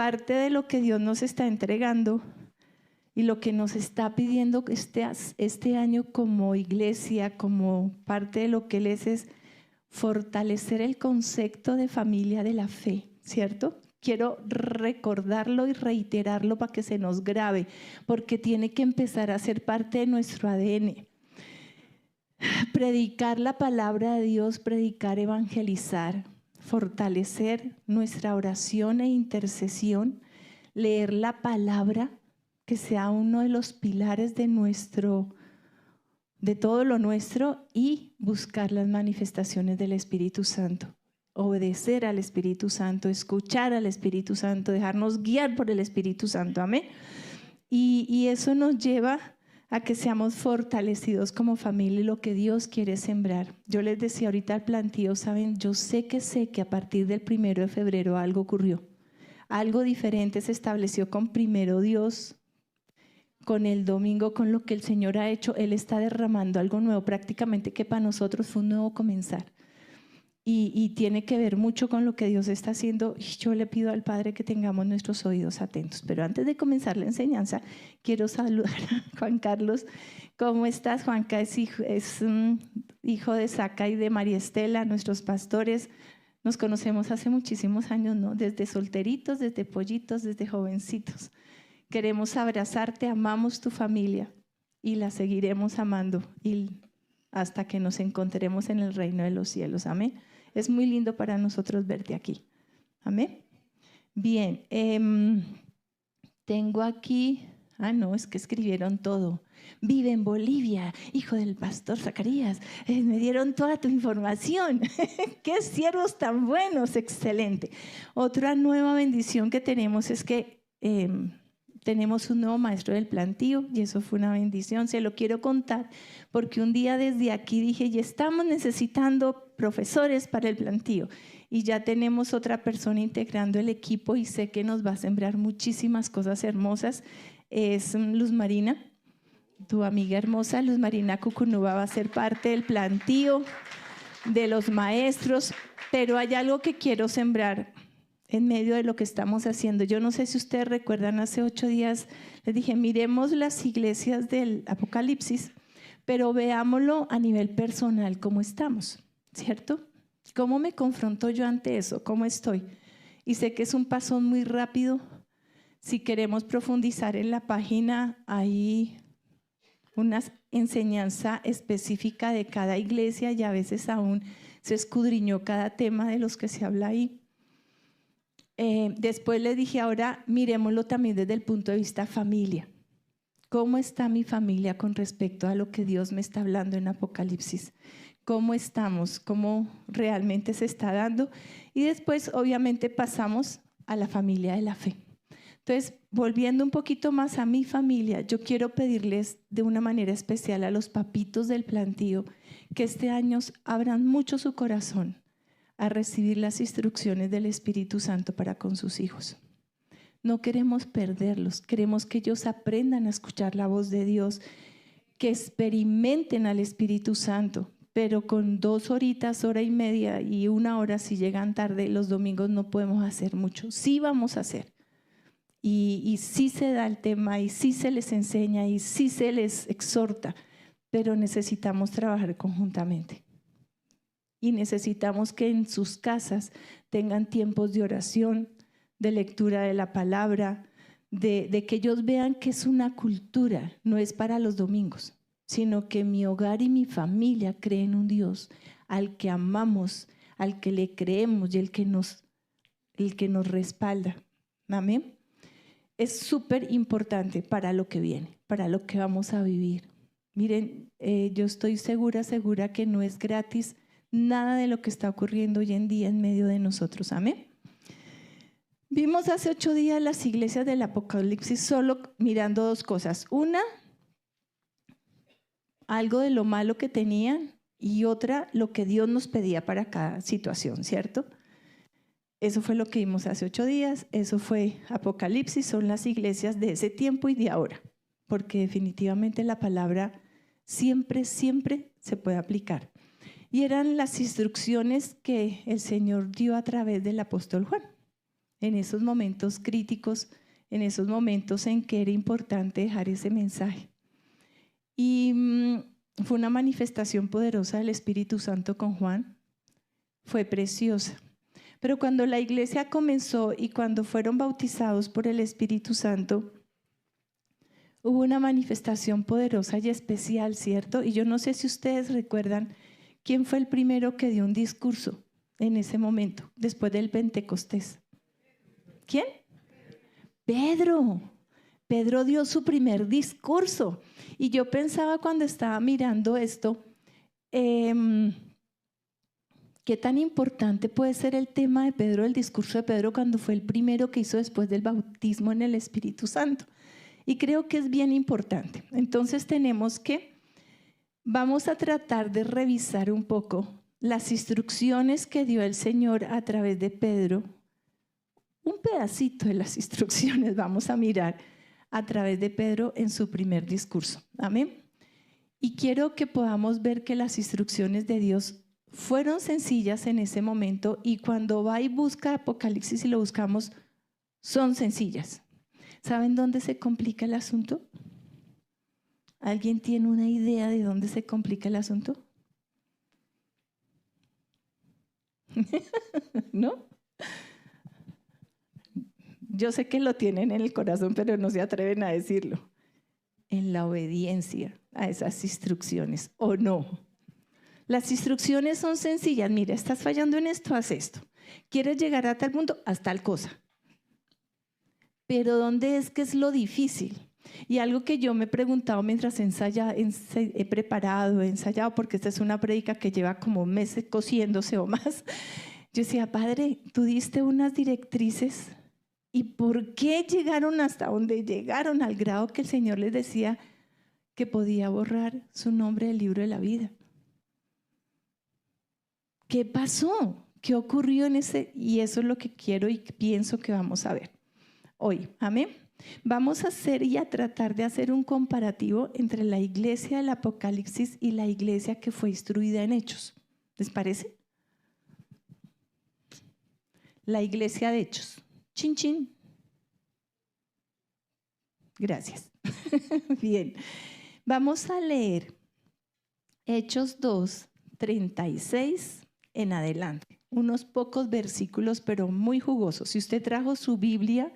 parte de lo que Dios nos está entregando y lo que nos está pidiendo este año como iglesia, como parte de lo que Él es fortalecer el concepto de familia de la fe, ¿cierto? Quiero recordarlo y reiterarlo para que se nos grabe, porque tiene que empezar a ser parte de nuestro ADN. Predicar la palabra de Dios, predicar, evangelizar, fortalecer nuestra oración e intercesión, leer la palabra, que sea uno de los pilares de todo lo nuestro, y buscar las manifestaciones del Espíritu Santo. Obedecer al Espíritu Santo, escuchar al Espíritu Santo, dejarnos guiar por el Espíritu Santo, amén. Y eso nos lleva a que seamos fortalecidos como familia y lo que Dios quiere sembrar. Yo les decía ahorita al plantío, saben, yo sé que a partir del 1 de febrero algo ocurrió. Algo diferente se estableció con primero Dios, con el domingo, con lo que el Señor ha hecho. Él está derramando algo nuevo, prácticamente que para nosotros fue un nuevo comenzar. Y tiene que ver mucho con lo que Dios está haciendo. Yo le pido al Padre que tengamos nuestros oídos atentos. Pero antes de comenzar la enseñanza, quiero saludar a Juan Carlos. ¿Cómo estás, Juanca? Es hijo de Saca y de María Estela, nuestros pastores. Nos conocemos hace muchísimos años, ¿no? Desde solteritos, desde pollitos, desde jovencitos. Queremos abrazarte, amamos tu familia y la seguiremos amando hasta que nos encontremos en el reino de los cielos. Amén. Es muy lindo para nosotros verte aquí. Amén. Bien, tengo aquí, no, es que escribieron todo. Vive en Bolivia, hijo del pastor Zacarías. Me dieron toda tu información. Qué siervos tan buenos, excelente. Otra nueva bendición que tenemos es que tenemos un nuevo maestro del plantío y eso fue una bendición. Se lo quiero contar porque un día desde aquí dije, ya estamos necesitando profesores para el plantío y ya tenemos otra persona integrando el equipo y sé que nos va a sembrar muchísimas cosas hermosas. Es Luz Marina, tu amiga hermosa. Luz Marina Cucunúa va a ser parte del plantío, de los maestros, pero hay algo que quiero sembrar en medio de lo que estamos haciendo. Yo no sé si ustedes recuerdan, hace 8 días les dije, miremos las iglesias del Apocalipsis, pero veámoslo a nivel personal, cómo estamos, ¿cierto? ¿Cómo me confronto yo ante eso? ¿Cómo estoy? Y sé que es un paso muy rápido. Si queremos profundizar en la página, hay una enseñanza específica de cada iglesia y a veces aún se escudriñó cada tema de los que se habla ahí. Después les dije, ahora miremoslo también desde el punto de vista familia. ¿Cómo está mi familia con respecto a lo que Dios me está hablando en Apocalipsis? ¿Cómo estamos? ¿Cómo realmente se está dando? Y después, obviamente, pasamos a la familia de la fe. Entonces, volviendo un poquito más a mi familia, yo quiero pedirles de una manera especial a los papitos del plantío que este año abran mucho su corazón a recibir las instrucciones del Espíritu Santo para con sus hijos. No queremos perderlos, queremos que ellos aprendan a escuchar la voz de Dios, que experimenten al Espíritu Santo, pero con 2 horitas, hora y media y 1 hora, si llegan tarde, los domingos no podemos hacer mucho. Sí vamos a hacer, y sí se da el tema, y sí se les enseña, y sí se les exhorta, pero necesitamos trabajar conjuntamente. Y necesitamos que en sus casas tengan tiempos de oración, de lectura de la palabra, de que ellos vean que es una cultura, no es para los domingos, sino que mi hogar y mi familia creen un Dios al que amamos, al que le creemos y el que nos respalda. Amén. Es súper importante para lo que viene, para lo que vamos a vivir. Miren, yo estoy segura que no es gratis nada de lo que está ocurriendo hoy en día en medio de nosotros. Amén. Vimos hace 8 días las iglesias del Apocalipsis solo mirando 2 cosas. Una, algo de lo malo que tenían, y otra, lo que Dios nos pedía para cada situación, ¿cierto? Eso fue lo que vimos hace 8 días, eso fue Apocalipsis, son las iglesias de ese tiempo y de ahora, porque definitivamente la palabra siempre se puede aplicar. Y eran las instrucciones que el Señor dio a través del apóstol Juan. en esos momentos críticos, en esos momentos en que era importante dejar ese mensaje. Y fue una manifestación poderosa del Espíritu Santo con Juan, fue preciosa. Pero cuando la iglesia comenzó y cuando fueron bautizados por el Espíritu Santo, hubo una manifestación poderosa y especial, ¿cierto? Y yo no sé si ustedes recuerdan quién fue el primero que dio un discurso en ese momento, después del Pentecostés. ¿Quién? Pedro. Pedro dio su primer discurso. Y yo pensaba cuando estaba mirando esto, qué tan importante puede ser el tema de Pedro, el discurso de Pedro, cuando fue el primero que hizo después del bautismo en el Espíritu Santo. Y creo que es bien importante. Entonces vamos a tratar de revisar un poco las instrucciones que dio el Señor a través de Pedro. Un pedacito de las instrucciones vamos a mirar a través de Pedro en su primer discurso. Amén. Y quiero que podamos ver que las instrucciones de Dios fueron sencillas en ese momento, y cuando va y busca Apocalipsis y lo buscamos, son sencillas. ¿Saben dónde se complica el asunto? ¿Alguien tiene una idea de dónde se complica el asunto? ¿No? Yo sé que lo tienen en el corazón, pero no se atreven a decirlo. En la obediencia a esas instrucciones, ¿o no? Las instrucciones son sencillas. Mira, estás fallando en esto, haz esto. ¿Quieres llegar a tal punto? Haz tal cosa. Pero ¿dónde es que es lo difícil? Y algo que yo me he preguntado mientras he preparado, he ensayado, porque esta es una prédica que lleva como meses cociéndose o más. Yo decía, Padre, tú diste unas directrices, ¿y por qué llegaron hasta donde llegaron, al grado que el Señor les decía que podía borrar su nombre del libro de la vida? ¿Qué pasó? ¿Qué ocurrió en ese? Y eso es lo que quiero y pienso que vamos a ver hoy. Amén. Vamos a hacer y a tratar de hacer un comparativo entre la iglesia del Apocalipsis y la iglesia que fue instruida en Hechos. ¿Les parece? La iglesia de Hechos. Chin, chin. Gracias. Bien. Vamos a leer Hechos 2, 36 en adelante. Unos pocos versículos, pero muy jugosos. Si usted trajo su Biblia,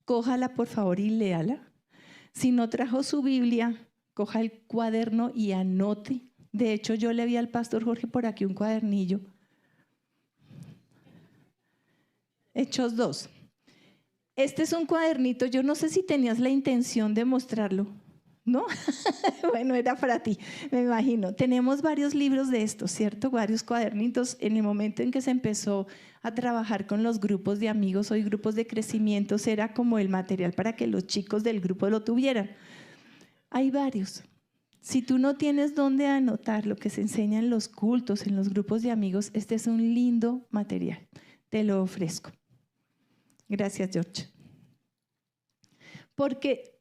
cójala por favor y léala. Si no trajo su Biblia, coja el cuaderno y anote. De hecho, yo le vi al pastor Jorge por aquí un cuadernillo. Hechos 2. Este es un cuadernito. Yo no sé si tenías la intención de mostrarlo, ¿no? Bueno, era para ti, me imagino. Tenemos varios libros de estos, ¿cierto? Varios cuadernitos. En el momento en que se empezó a trabajar con los grupos de amigos, hoy grupos de crecimiento, era como el material para que los chicos del grupo lo tuvieran. Hay varios. Si tú no tienes dónde anotar lo que se enseña en los cultos, en los grupos de amigos, este es un lindo material. Te lo ofrezco. Gracias, George. Porque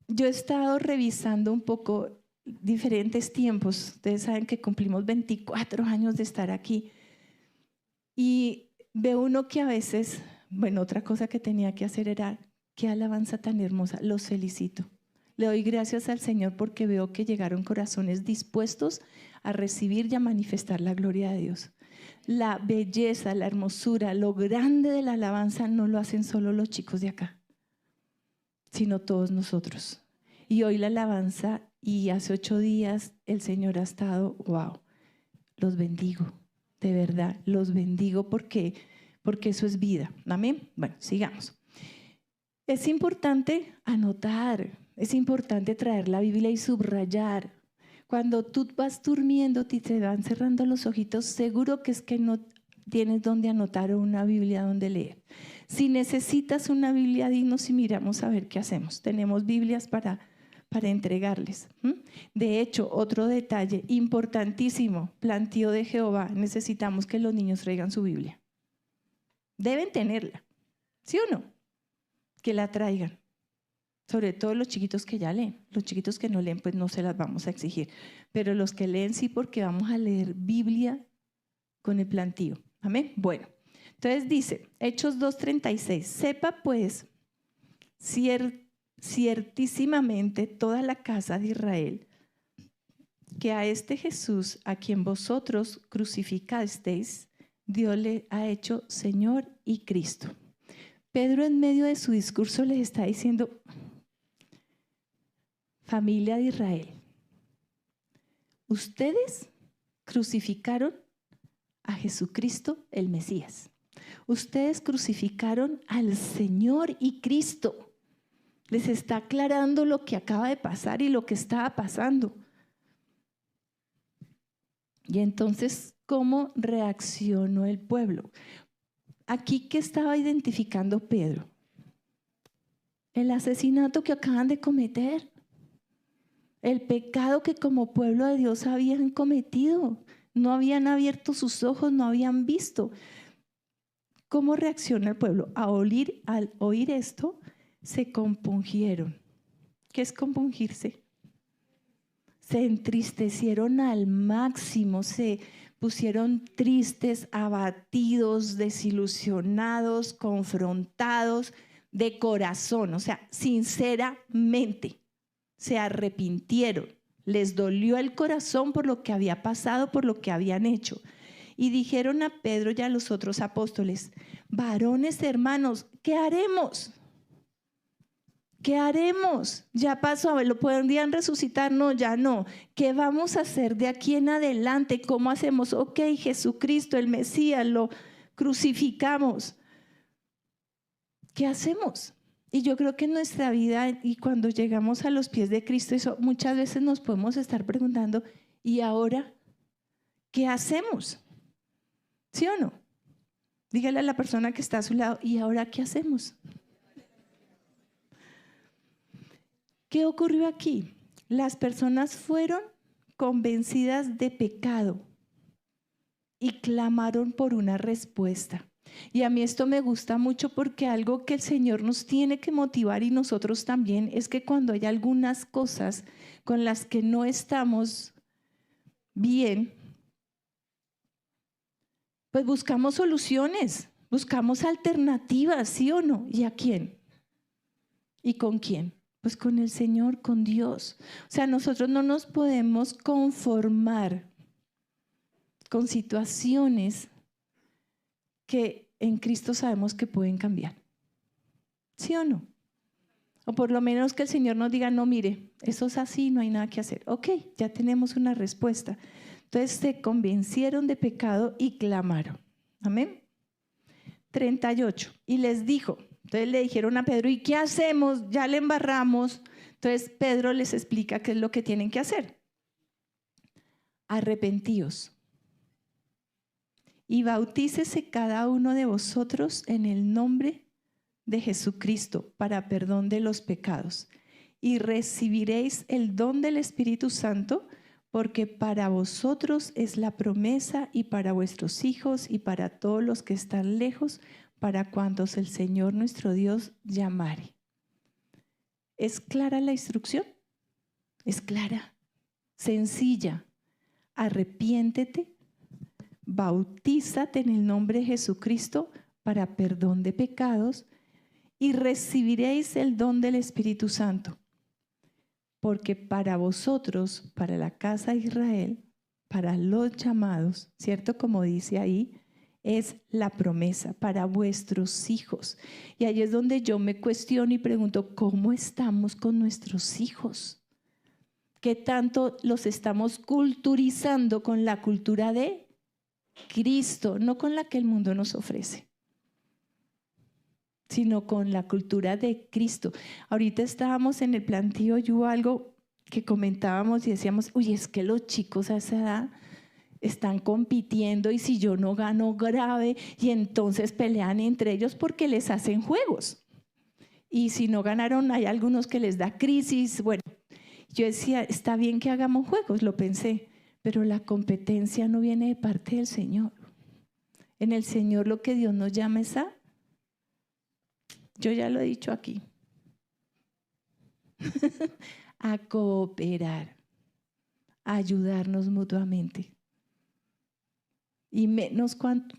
yo he estado revisando un poco diferentes tiempos. Ustedes saben que cumplimos 24 años de estar aquí. Y ve uno que a veces, bueno, otra cosa que tenía que hacer era, qué alabanza tan hermosa, los felicito. Le doy gracias al Señor porque veo que llegaron corazones dispuestos a recibir y a manifestar la gloria de Dios. La belleza, la hermosura, lo grande de la alabanza no lo hacen solo los chicos de acá, sino todos nosotros. Y hoy la alabanza, y hace 8 días el Señor ha estado, wow, los bendigo, de verdad, los bendigo porque eso es vida. Amén. Bueno, sigamos. Es importante anotar, es importante traer la Biblia y subrayar. Cuando tú vas durmiendo y te van cerrando los ojitos, seguro que es que no tienes donde anotar o una Biblia donde leer. Si necesitas una Biblia, dinos y miramos a ver qué hacemos. Tenemos Biblias para entregarles. De hecho, otro detalle importantísimo, Plantío de Jehová, necesitamos que los niños traigan su Biblia. Deben tenerla, ¿sí o no? Que la traigan. Sobre todo los chiquitos que ya leen. Los chiquitos que no leen, pues no se las vamos a exigir. Pero los que leen sí, porque vamos a leer Biblia con el plantío. Amén. Bueno, Entonces dice, Hechos 2:36, sepa pues ciertísimamente toda la casa de Israel que a este Jesús a quien vosotros crucificasteis, Dios le ha hecho Señor y Cristo. Pedro en medio de su discurso les está diciendo, familia de Israel, ustedes crucificaron a Jesucristo el Mesías. Ustedes crucificaron al Señor y Cristo. Les está aclarando lo que acaba de pasar y lo que estaba pasando. Y entonces, ¿cómo reaccionó el pueblo? Aquí, ¿qué estaba identificando Pedro? El asesinato que acaban de cometer. El pecado que como pueblo de Dios habían cometido. No habían abierto sus ojos, no habían visto. ¿Cómo reacciona el pueblo? Al oír esto, se compungieron. ¿Qué es compungirse? Se entristecieron al máximo, se pusieron tristes, abatidos, desilusionados, confrontados de corazón, o sea, sinceramente se arrepintieron. Les dolió el corazón por lo que había pasado, por lo que habían hecho. Y dijeron a Pedro y a los otros apóstoles, varones hermanos, ¿qué haremos? ¿Qué haremos? Ya pasó, ¿lo podrían resucitar? No, ya no. ¿Qué vamos a hacer de aquí en adelante? ¿Cómo hacemos? Ok, Jesucristo, el Mesías, lo crucificamos. ¿Qué hacemos? Y yo creo que en nuestra vida y cuando llegamos a los pies de Cristo, eso muchas veces nos podemos estar preguntando, ¿y ahora qué hacemos? ¿Sí o no? Dígale a la persona que está a su lado, ¿y ahora qué hacemos? ¿Qué ocurrió aquí? Las personas fueron convencidas de pecado y clamaron por una respuesta. Y a mí esto me gusta mucho porque algo que el Señor nos tiene que motivar y nosotros también es que cuando hay algunas cosas con las que no estamos bien, pues buscamos soluciones, buscamos alternativas, ¿sí o no? ¿Y a quién? ¿Y con quién? Pues con el Señor, con Dios. O sea, nosotros no nos podemos conformar con situaciones que en Cristo sabemos que pueden cambiar. ¿Sí o no? O por lo menos que el Señor nos diga, no, mire, eso es así, no hay nada que hacer. Ok, ya tenemos una respuesta. Entonces se convencieron de pecado y clamaron. Amén. 38. Y les dijo, entonces le dijeron a Pedro, ¿y qué hacemos? Ya le embarramos. Entonces Pedro les explica qué es lo que tienen que hacer. Arrepentíos y bautícese cada uno de vosotros en el nombre de Jesucristo para perdón de los pecados y recibiréis el don del Espíritu Santo, porque para vosotros es la promesa y para vuestros hijos y para todos los que están lejos, para cuantos el Señor nuestro Dios llamare. ¿Es clara la instrucción? Es clara, sencilla. Arrepiéntete, bautízate en el nombre de Jesucristo para perdón de pecados y recibiréis el don del Espíritu Santo. Porque para vosotros, para la casa de Israel, para los llamados, ¿cierto? Como dice ahí, es la promesa para vuestros hijos. Y ahí es donde yo me cuestiono y pregunto, ¿cómo estamos con nuestros hijos? ¿Qué tanto los estamos culturizando con la cultura de Cristo, no con la que el mundo nos ofrece, sino con la cultura de Cristo? Ahorita estábamos en el plantío y hubo algo que comentábamos y decíamos, uy, es que los chicos a esa edad están compitiendo y si yo no gano grave y entonces pelean entre ellos porque les hacen juegos. Y si no ganaron, hay algunos que les da crisis. Bueno, yo decía, está bien que hagamos juegos, lo pensé, pero la competencia no viene de parte del Señor. En el Señor lo que Dios nos llama es a, yo ya lo he dicho aquí, a cooperar, a ayudarnos mutuamente. Y menos cuando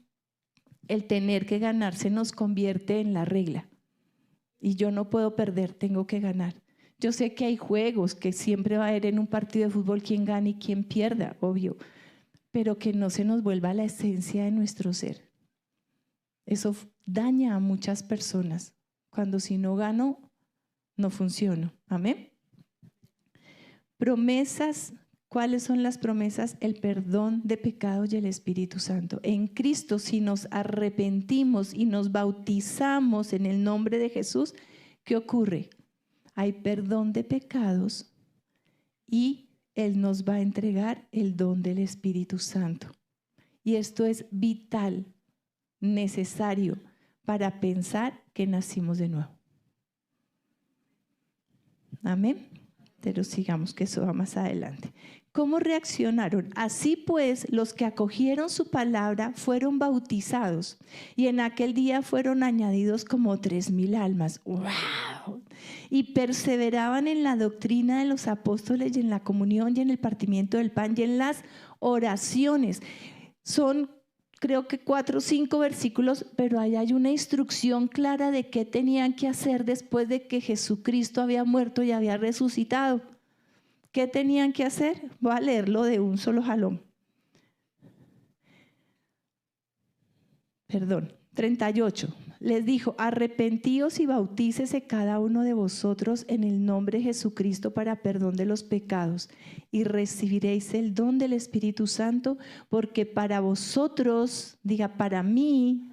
el tener que ganar se nos convierte en la regla. Y yo no puedo perder, tengo que ganar. Yo sé que hay juegos que siempre va a haber en un partido de fútbol quien gane y quien pierda, obvio, pero que no se nos vuelva la esencia de nuestro ser. Eso daña a muchas personas. Cuando si no gano, no funciono. Amén. Promesas. ¿Cuáles son las promesas? El perdón de pecados y el Espíritu Santo. En Cristo, si nos arrepentimos y nos bautizamos en el nombre de Jesús, ¿qué ocurre? Hay perdón de pecados y Él nos va a entregar el don del Espíritu Santo. Y esto es vital, necesario para pensar que nacimos de nuevo. Amén. Pero sigamos, que eso va más adelante. ¿Cómo reaccionaron? Así pues, los que acogieron su palabra fueron bautizados y en aquel día fueron añadidos como 3,000 almas. ¡Wow! Y perseveraban en la doctrina de los apóstoles y en la comunión y en el partimiento del pan y en las oraciones. Son, creo que 4 o 5 versículos, pero ahí hay una instrucción clara de qué tenían que hacer después de que Jesucristo había muerto y había resucitado. ¿Qué tenían que hacer? Voy a leerlo de un solo jalón. 38. Les dijo: arrepentíos y bautícese cada uno de vosotros en el nombre de Jesucristo para perdón de los pecados y recibiréis el don del Espíritu Santo, porque para vosotros, diga, para mí,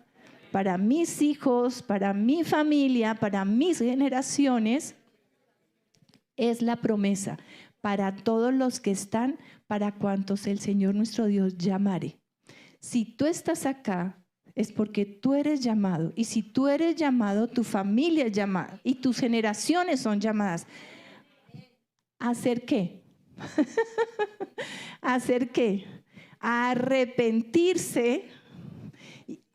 para mis hijos, para mi familia, para mis generaciones, es la promesa. Para todos los que están, para cuantos el Señor nuestro Dios llamare. Si tú estás acá, es porque tú eres llamado. Y si tú eres llamado, tu familia es llamada. Y tus generaciones son llamadas. ¿A hacer qué? ¿A hacer qué? A arrepentirse,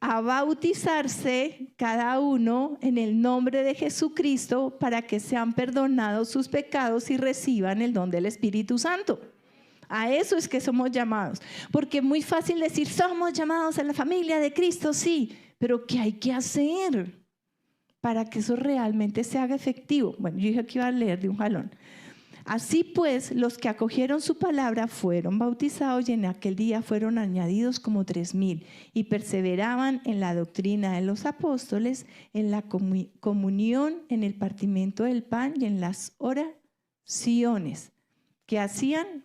a bautizarse cada uno en el nombre de Jesucristo para que sean perdonados sus pecados y reciban el don del Espíritu Santo. A eso es que somos llamados, porque es muy fácil decir somos llamados a la familia de Cristo, sí, pero ¿qué hay que hacer para que eso realmente se haga efectivo? Bueno, yo dije que iba a leer de un jalón. Así pues, los que acogieron su palabra fueron bautizados y en aquel día fueron añadidos como 3,000 y perseveraban en la doctrina de los apóstoles, en la comunión, en el partimiento del pan y en las oraciones. ¿Qué hacían?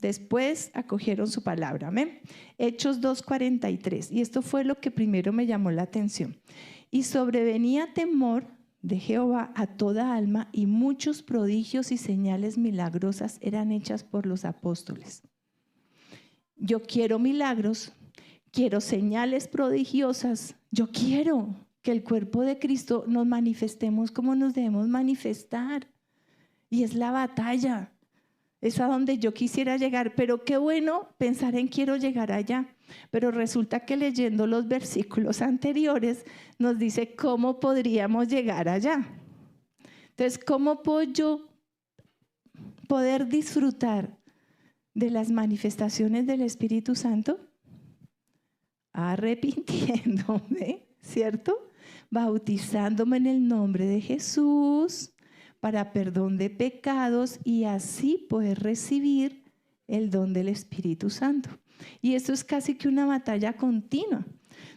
Después acogieron su palabra. Amén. Hechos 2:43. Y esto fue lo que primero me llamó la atención. Y sobrevenía temor de Jehová a toda alma, y muchos prodigios y señales milagrosas eran hechas por los apóstoles. Yo quiero milagros, quiero señales prodigiosas, yo quiero que el cuerpo de Cristo nos manifestemos como nos debemos manifestar. Y es la batalla, es a donde yo quisiera llegar, pero qué bueno pensar en quiero llegar allá. Pero resulta que leyendo los versículos anteriores nos dice cómo podríamos llegar allá. Entonces, ¿cómo puedo yo poder disfrutar de las manifestaciones del Espíritu Santo? Arrepintiéndome, ¿cierto? Bautizándome en el nombre de Jesús para perdón de pecados y así poder recibir el don del Espíritu Santo. Y eso es casi que una batalla continua.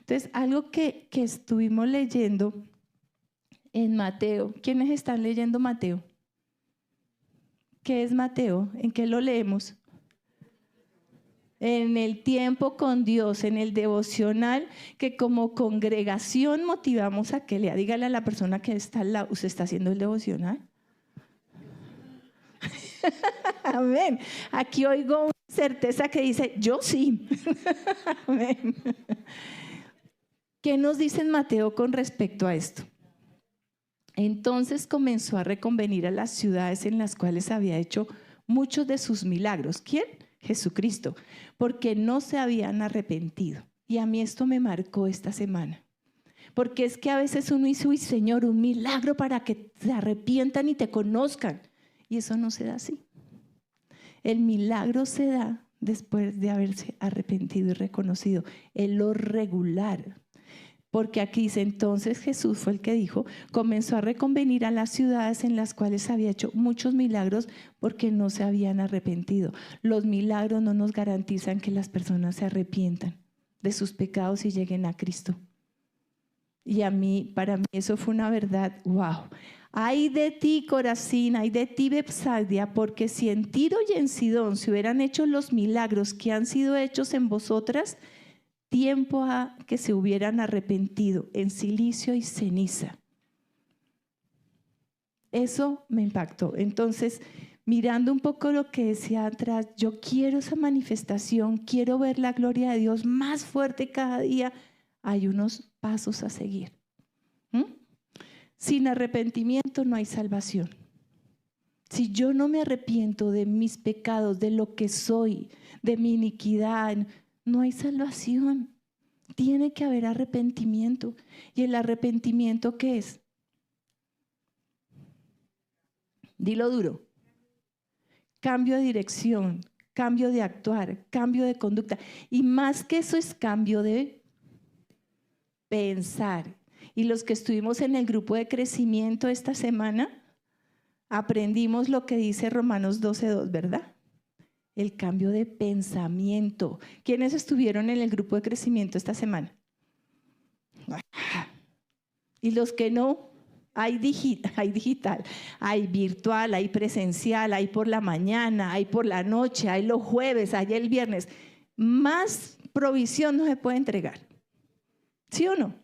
Entonces, algo que estuvimos leyendo en Mateo. ¿Quiénes están leyendo Mateo? ¿Qué es Mateo? ¿En qué lo leemos? En el tiempo con Dios, en el devocional, que como congregación motivamos a que lea. Dígale a la persona que está al lado, ¿usted está haciendo el devocional? Amén. Aquí oigo una certeza que dice, yo sí. Amén. ¿Qué nos dice Mateo con respecto a esto? Entonces comenzó a reconvenir a las ciudades en las cuales había hecho muchos de sus milagros. ¿Quién? Jesucristo, porque no se habían arrepentido. Y a mí esto me marcó esta semana. Porque es que a veces uno dice, uy, Señor, un milagro para que se arrepientan y te conozcan. Y eso no se da así. El milagro se da después de haberse arrepentido y reconocido. Es lo regular. Porque aquí dice, entonces Jesús fue el que dijo, comenzó a reconvenir a las ciudades en las cuales había hecho muchos milagros porque no se habían arrepentido. Los milagros no nos garantizan que las personas se arrepientan de sus pecados y lleguen a Cristo. Y para mí eso fue una verdad, wow. Ay de ti, Corazín, ay de ti, Bethsaida, porque si en Tiro y en Sidón se hubieran hecho los milagros que han sido hechos en vosotras, tiempo a que se hubieran arrepentido en silicio y ceniza. Eso me impactó. Entonces, mirando un poco lo que decía atrás, yo quiero esa manifestación, quiero ver la gloria de Dios más fuerte cada día. Hay unos pasos a seguir. Sin arrepentimiento no hay salvación. Si yo no me arrepiento de mis pecados, de lo que soy, de mi iniquidad, no hay salvación. Tiene que haber arrepentimiento. ¿Y el arrepentimiento qué es? Dilo duro. Cambio de dirección, cambio de actuar, cambio de conducta. Y más que eso es cambio de pensar. Y los que estuvimos en el grupo de crecimiento esta semana, aprendimos lo que dice Romanos 12:2, ¿verdad? El cambio de pensamiento. ¿Quiénes estuvieron en el grupo de crecimiento esta semana? Y los que no, hay digital, hay virtual, hay presencial, hay por la mañana, hay por la noche, hay los jueves, hay el viernes. Más provisión no se puede entregar. ¿Sí o no?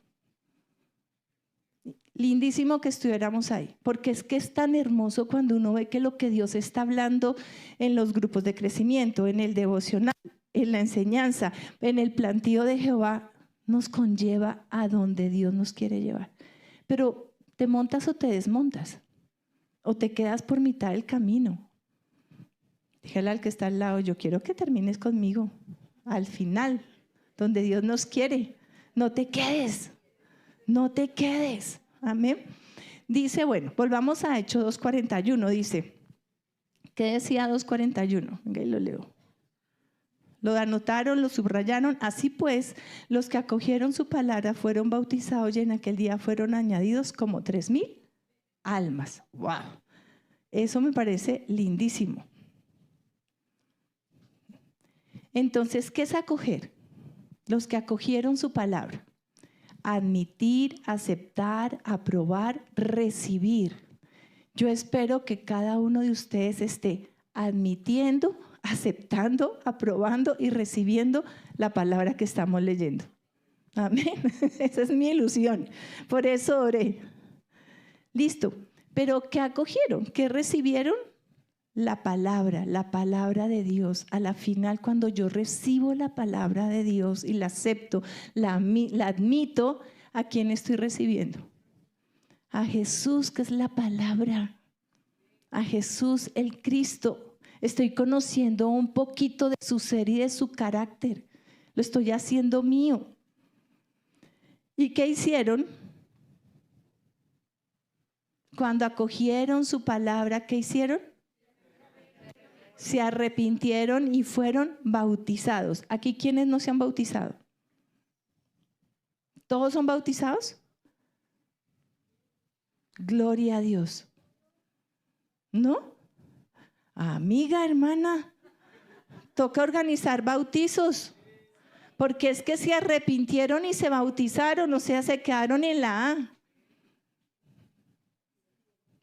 Lindísimo que estuviéramos ahí, porque es que es tan hermoso cuando uno ve que lo que Dios está hablando en los grupos de crecimiento, en el devocional, en la enseñanza, en el plantío de Jehová, nos conlleva a donde Dios nos quiere llevar. Pero ¿te montas o te desmontas? ¿O te quedas por mitad del camino? Dígale al que está al lado, yo quiero que termines conmigo al final, donde Dios nos quiere. No te quedes, no te quedes. Amén. Dice, bueno, volvamos a Hechos 2:41. Dice, ¿qué decía 2:41? Venga, y lo leo. Lo anotaron, lo subrayaron. Así pues, los que acogieron su palabra fueron bautizados y en aquel día fueron añadidos como 3,000 almas. ¡Wow! Eso me parece lindísimo. Entonces, ¿qué es acoger? Los que acogieron su palabra. Admitir, aceptar, aprobar, recibir. Yo espero que cada uno de ustedes esté admitiendo, aceptando, aprobando y recibiendo la palabra que estamos leyendo. Amén. Esa es mi ilusión. Por eso oré. Listo. Pero ¿qué acogieron? ¿Qué recibieron? La palabra de Dios. A la final, cuando yo recibo la palabra de Dios y la acepto, la admito, ¿a quién estoy recibiendo? A Jesús, que es la palabra. A Jesús, el Cristo. Estoy conociendo un poquito de su ser y de su carácter. Lo estoy haciendo mío. ¿Y qué hicieron? Cuando acogieron su palabra, ¿qué hicieron? Se arrepintieron y fueron bautizados. ¿Aquí quiénes no se han bautizado? ¿Todos son bautizados? Gloria a Dios. ¿No? Amiga, hermana, toca organizar bautizos, porque es que se arrepintieron y se bautizaron, o sea, se quedaron en la A.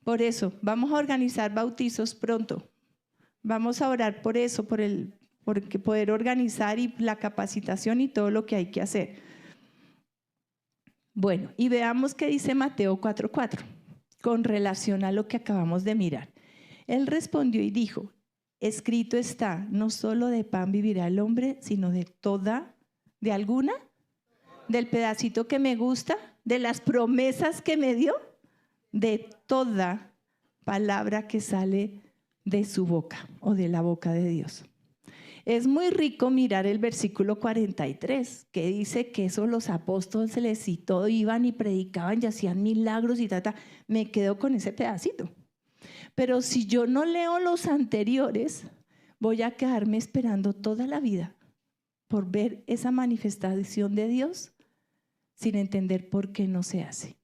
Por eso, vamos a organizar bautizos pronto. Vamos a orar por eso, por poder organizar y la capacitación y todo lo que hay que hacer. Bueno, y veamos qué dice Mateo 4:4, con relación a lo que acabamos de mirar. Él respondió y dijo, escrito está, no solo de pan vivirá el hombre, sino de toda, ¿de alguna? ¿Del pedacito que me gusta? ¿De las promesas que me dio? De toda palabra que sale de su boca o de la boca de Dios. Es muy rico mirar el versículo 43, que dice que eso los apóstoles les citó, iban y predicaban y hacían milagros y tal. Me quedo con ese pedacito. Pero si yo no leo los anteriores, voy a quedarme esperando toda la vida por ver esa manifestación de Dios. sin entender por qué no se hace,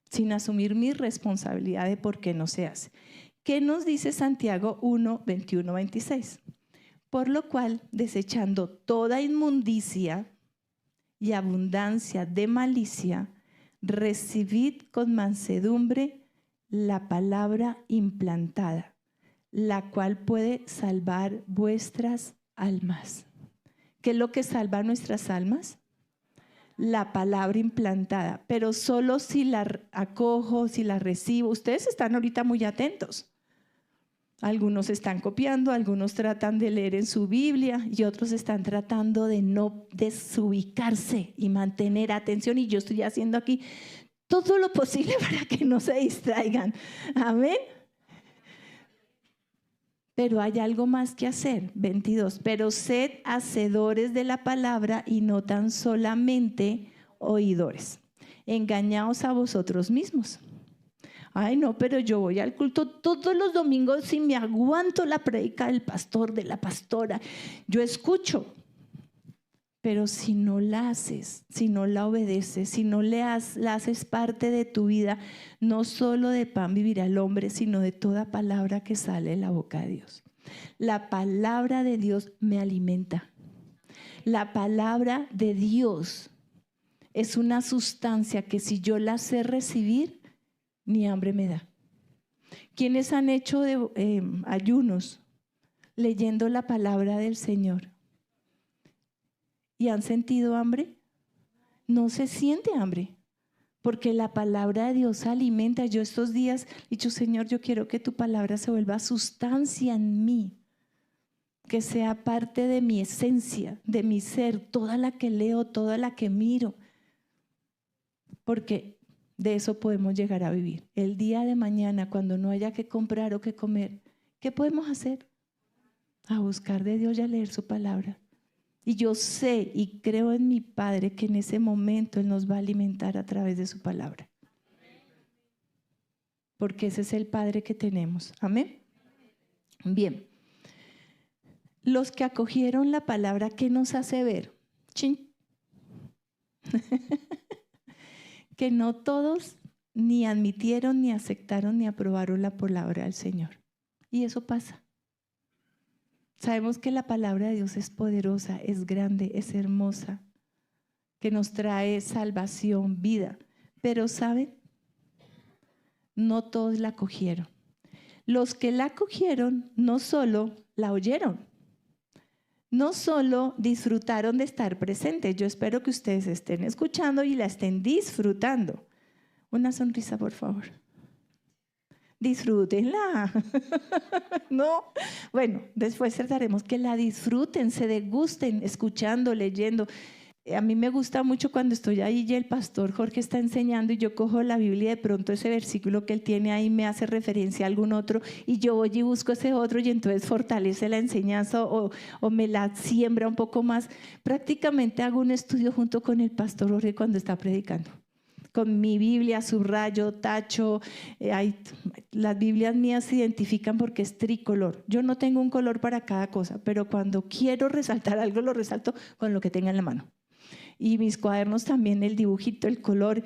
sin asumir mi responsabilidad de por qué no se hace. ¿Qué nos dice Santiago 1, 21, 26? Por lo cual, desechando toda inmundicia y abundancia de malicia, recibid con mansedumbre la palabra implantada, la cual puede salvar vuestras almas. ¿Qué es lo que salva nuestras almas? La palabra implantada, pero solo si la acojo, si la recibo. Ustedes están ahorita muy atentos. Algunos están copiando, algunos tratan de leer en su Biblia y otros están tratando de no desubicarse y mantener atención. Y yo estoy haciendo aquí todo lo posible para que no se distraigan. Amén. Pero hay algo más que hacer. 22. Pero sed hacedores de la palabra y no tan solamente oidores. Engañaos a vosotros mismos. Ay, no, pero yo voy al culto todos los domingos y me aguanto la prédica del pastor, de la pastora. Yo escucho, pero si no la haces, si no la obedeces, si no la haces parte de tu vida, no solo de pan vivirá el hombre, sino de toda palabra que sale de la boca de Dios. La palabra de Dios me alimenta. La palabra de Dios es una sustancia que si yo la sé recibir, ni hambre me da. ¿Quiénes han hecho ayunos leyendo la palabra del Señor y han sentido hambre? No se siente hambre, porque la palabra de Dios alimenta. Yo estos días he dicho, Señor, yo quiero que tu palabra se vuelva sustancia en mí, que sea parte de mi esencia, de mi ser, toda la que leo, toda la que miro, porque de eso podemos llegar a vivir. El día de mañana, cuando no haya que comprar o que comer, ¿qué podemos hacer? A buscar de Dios y a leer su palabra. Y yo sé y creo en mi Padre que en ese momento Él nos va a alimentar a través de su palabra. Porque ese es el Padre que tenemos. Amén. Bien. Los que acogieron la palabra, ¿qué nos hace ver? ¡Chin! Que no todos ni admitieron, ni aceptaron, ni aprobaron la palabra del Señor. Y eso pasa. Sabemos que la palabra de Dios es poderosa, es grande, es hermosa, que nos trae salvación, vida. Pero ¿saben? No todos la acogieron. Los que la acogieron no solo la oyeron, no solo disfrutaron de estar presentes. Yo espero que ustedes estén escuchando y la estén disfrutando. Una sonrisa, por favor. Disfrútenla. No, bueno, después trataremos que la disfruten, se degusten, escuchando, leyendo. A mí me gusta mucho cuando estoy ahí y el pastor Jorge está enseñando y yo cojo la Biblia y de pronto ese versículo que él tiene ahí me hace referencia a algún otro y yo voy y busco ese otro y entonces fortalece la enseñanza o me la siembra un poco más. Prácticamente hago un estudio junto con el pastor Jorge cuando está predicando. Con mi Biblia, subrayo, tacho, las Biblias mías se identifican porque es tricolor. Yo no tengo un color para cada cosa, pero cuando quiero resaltar algo lo resalto con lo que tenga en la mano. Y mis cuadernos también, el dibujito, el color,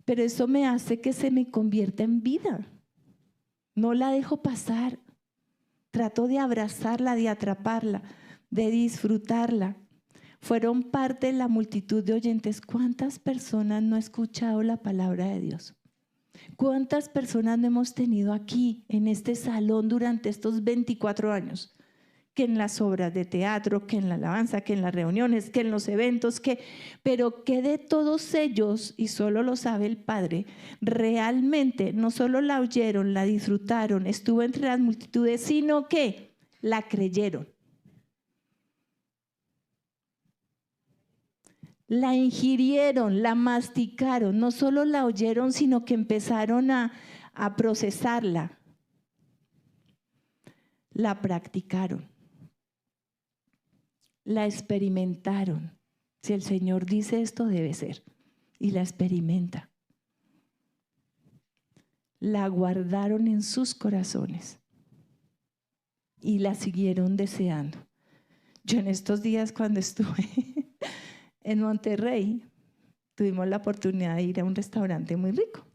pero eso me hace que se me convierta en vida. No la dejo pasar, trato de abrazarla, de atraparla, de disfrutarla. Fueron parte de la multitud de oyentes. ¿Cuántas personas no han escuchado la palabra de Dios? ¿Cuántas personas no hemos tenido aquí en este salón durante estos 24 años? Que en las obras de teatro, que en la alabanza, que en las reuniones, que en los eventos, pero que de todos ellos, y solo lo sabe el Padre, realmente no solo la oyeron, la disfrutaron, estuvo entre las multitudes, sino que la creyeron. La ingirieron, la masticaron, no solo la oyeron, sino que empezaron a procesarla, la practicaron. La experimentaron. Si el Señor dice esto, debe ser. Y la experimenta. La guardaron en sus corazones. Y la siguieron deseando. Yo en estos días cuando estuve en Monterrey, tuvimos la oportunidad de ir a un restaurante muy rico.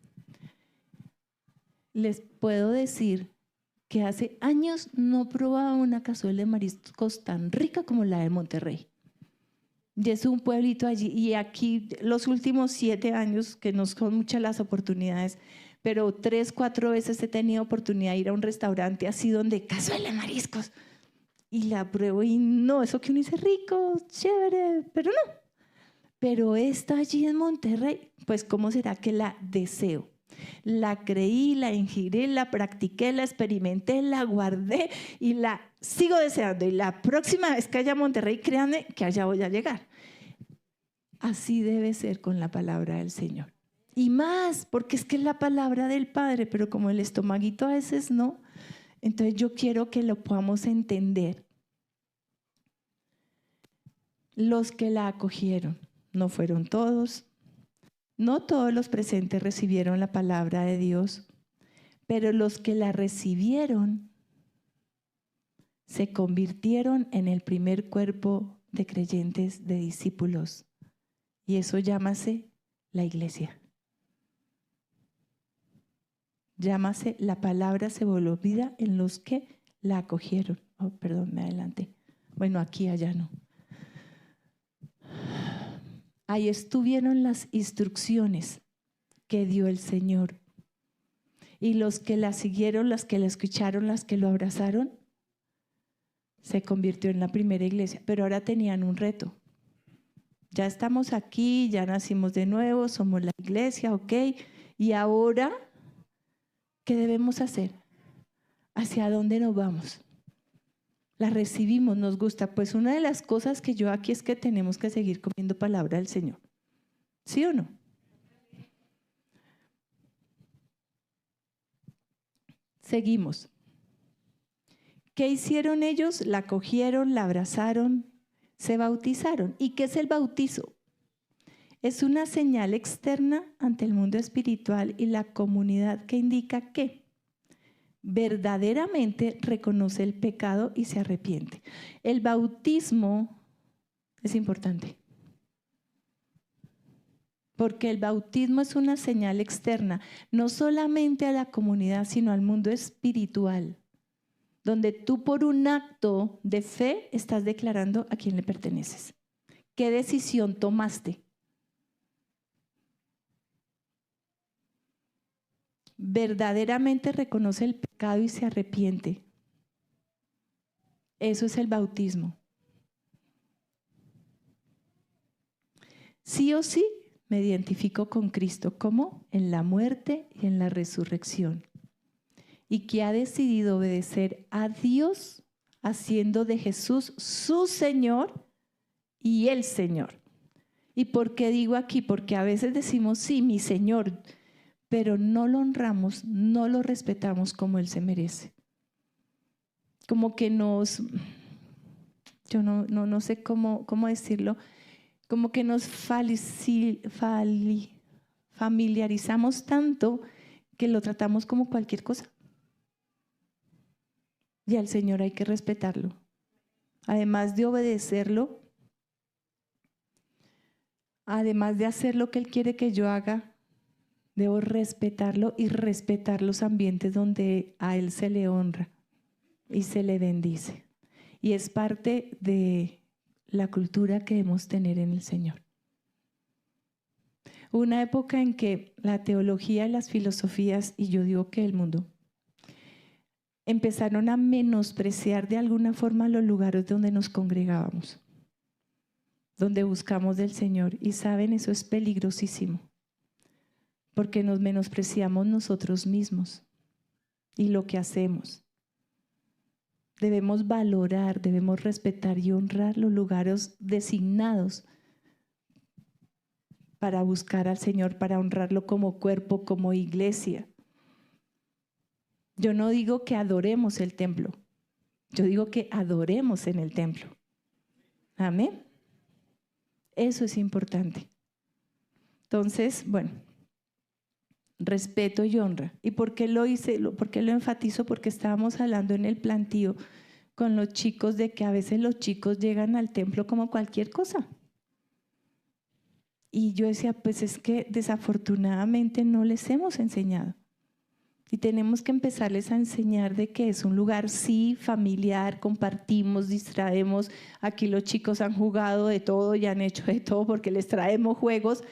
Les puedo decir que hace años no probaba una cazuela de mariscos tan rica como la de Monterrey. Y es un pueblito allí, y aquí los últimos 7 años, que no son muchas las oportunidades, pero 3, 4 veces he tenido oportunidad de ir a un restaurante así donde cazuela de mariscos. Y la pruebo y no, eso que uno dice rico, chévere, pero no. Pero esta allí en Monterrey, pues ¿cómo será que la deseo? La creí, la ingiré, la practiqué, la experimenté, la guardé y la sigo deseando. Y la próxima vez que haya a Monterrey, créanme que allá voy a llegar. Así debe ser con la palabra del Señor. Y más, porque es que es la palabra del Padre, pero como el estomaguito a veces no, entonces yo quiero que lo podamos entender. Los que la acogieron, no fueron todos. No todos los presentes recibieron la palabra de Dios, pero los que la recibieron se convirtieron en el primer cuerpo de creyentes, de discípulos. Y eso llámase la iglesia. Llámase, la palabra se volvió vida en los que la acogieron. Oh, perdón, me adelanté. Bueno, aquí, allá no. Ahí estuvieron las instrucciones que dio el Señor. Y los que la siguieron, las que la escucharon, las que lo abrazaron, se convirtió en la primera iglesia. Pero ahora tenían un reto. Ya estamos aquí, ya nacimos de nuevo, somos la iglesia, ¿ok? Y ahora, ¿qué debemos hacer? ¿Hacia dónde nos vamos? La recibimos, nos gusta. Pues una de las cosas que yo aquí es que tenemos que seguir comiendo palabra del Señor. ¿Sí o no? Seguimos. ¿Qué hicieron ellos? La cogieron, la abrazaron, se bautizaron. ¿Y qué es el bautizo? Es una señal externa ante el mundo espiritual y la comunidad que indica que verdaderamente reconoce el pecado y se arrepiente. El bautismo es importante, porque el bautismo es una señal externa, no solamente a la comunidad, sino al mundo espiritual, donde tú por un acto de fe estás declarando a quién le perteneces. ¿Qué decisión tomaste? Verdaderamente reconoce el pecado y se arrepiente. Eso es el bautismo. Sí o sí me identifico con Cristo, ¿cómo? En la muerte y en la resurrección. Y que ha decidido obedecer a Dios haciendo de Jesús su Señor y el Señor. ¿Y por qué digo aquí? Porque a veces decimos, sí, mi Señor, pero no lo honramos, no lo respetamos como Él se merece. Como que yo no sé cómo decirlo, como que nos familiarizamos tanto que lo tratamos como cualquier cosa. Y al Señor hay que respetarlo. Además de obedecerlo, además de hacer lo que Él quiere que yo haga, debo respetarlo y respetar los ambientes donde a Él se le honra y se le bendice. Y es parte de la cultura que debemos tener en el Señor. Hubo una época en que la teología y las filosofías, y yo digo que el mundo, empezaron a menospreciar de alguna forma los lugares donde nos congregábamos, donde buscamos del Señor. Y saben, eso es peligrosísimo, porque nos menospreciamos nosotros mismos y lo que hacemos. Debemos valorar, debemos respetar y honrar los lugares designados para buscar al Señor, para honrarlo como cuerpo, como iglesia. Yo no digo que adoremos el templo, yo digo que adoremos en el templo. Amén. Eso es importante. Entonces, bueno, respeto y honra. ¿Y por qué lo hice? ¿Por qué lo enfatizo? Porque estábamos hablando en el plantío con los chicos de que a veces los chicos llegan al templo como cualquier cosa. Y yo decía, pues es que desafortunadamente no les hemos enseñado. Y tenemos que empezarles a enseñar de que es un lugar, sí, familiar, compartimos, distraemos. Aquí los chicos han jugado de todo y han hecho de todo porque les traemos juegos,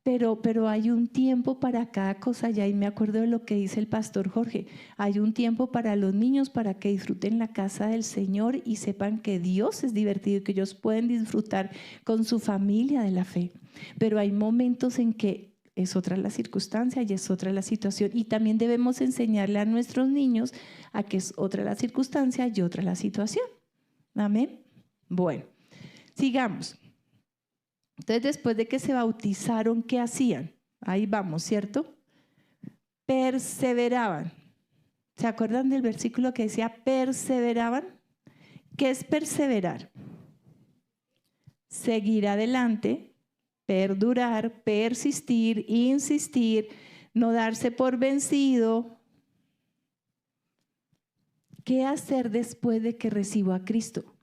pero hay un tiempo para cada cosa. Ya ahí me acuerdo de lo que dice el pastor Jorge. Hay un tiempo para los niños para que disfruten la casa del Señor y sepan que Dios es divertido y que ellos pueden disfrutar con su familia de la fe. Pero hay momentos en que es otra la circunstancia y es otra la situación. Y también debemos enseñarle a nuestros niños a que es otra la circunstancia y otra la situación. Amén. Bueno, sigamos. Entonces, después de que se bautizaron, ¿qué hacían? Ahí vamos, ¿cierto? Perseveraban. ¿Se acuerdan del versículo que decía perseveraban? ¿Qué es perseverar? Seguir adelante, perdurar, persistir, insistir, no darse por vencido. ¿Qué hacer después de que recibo a Cristo?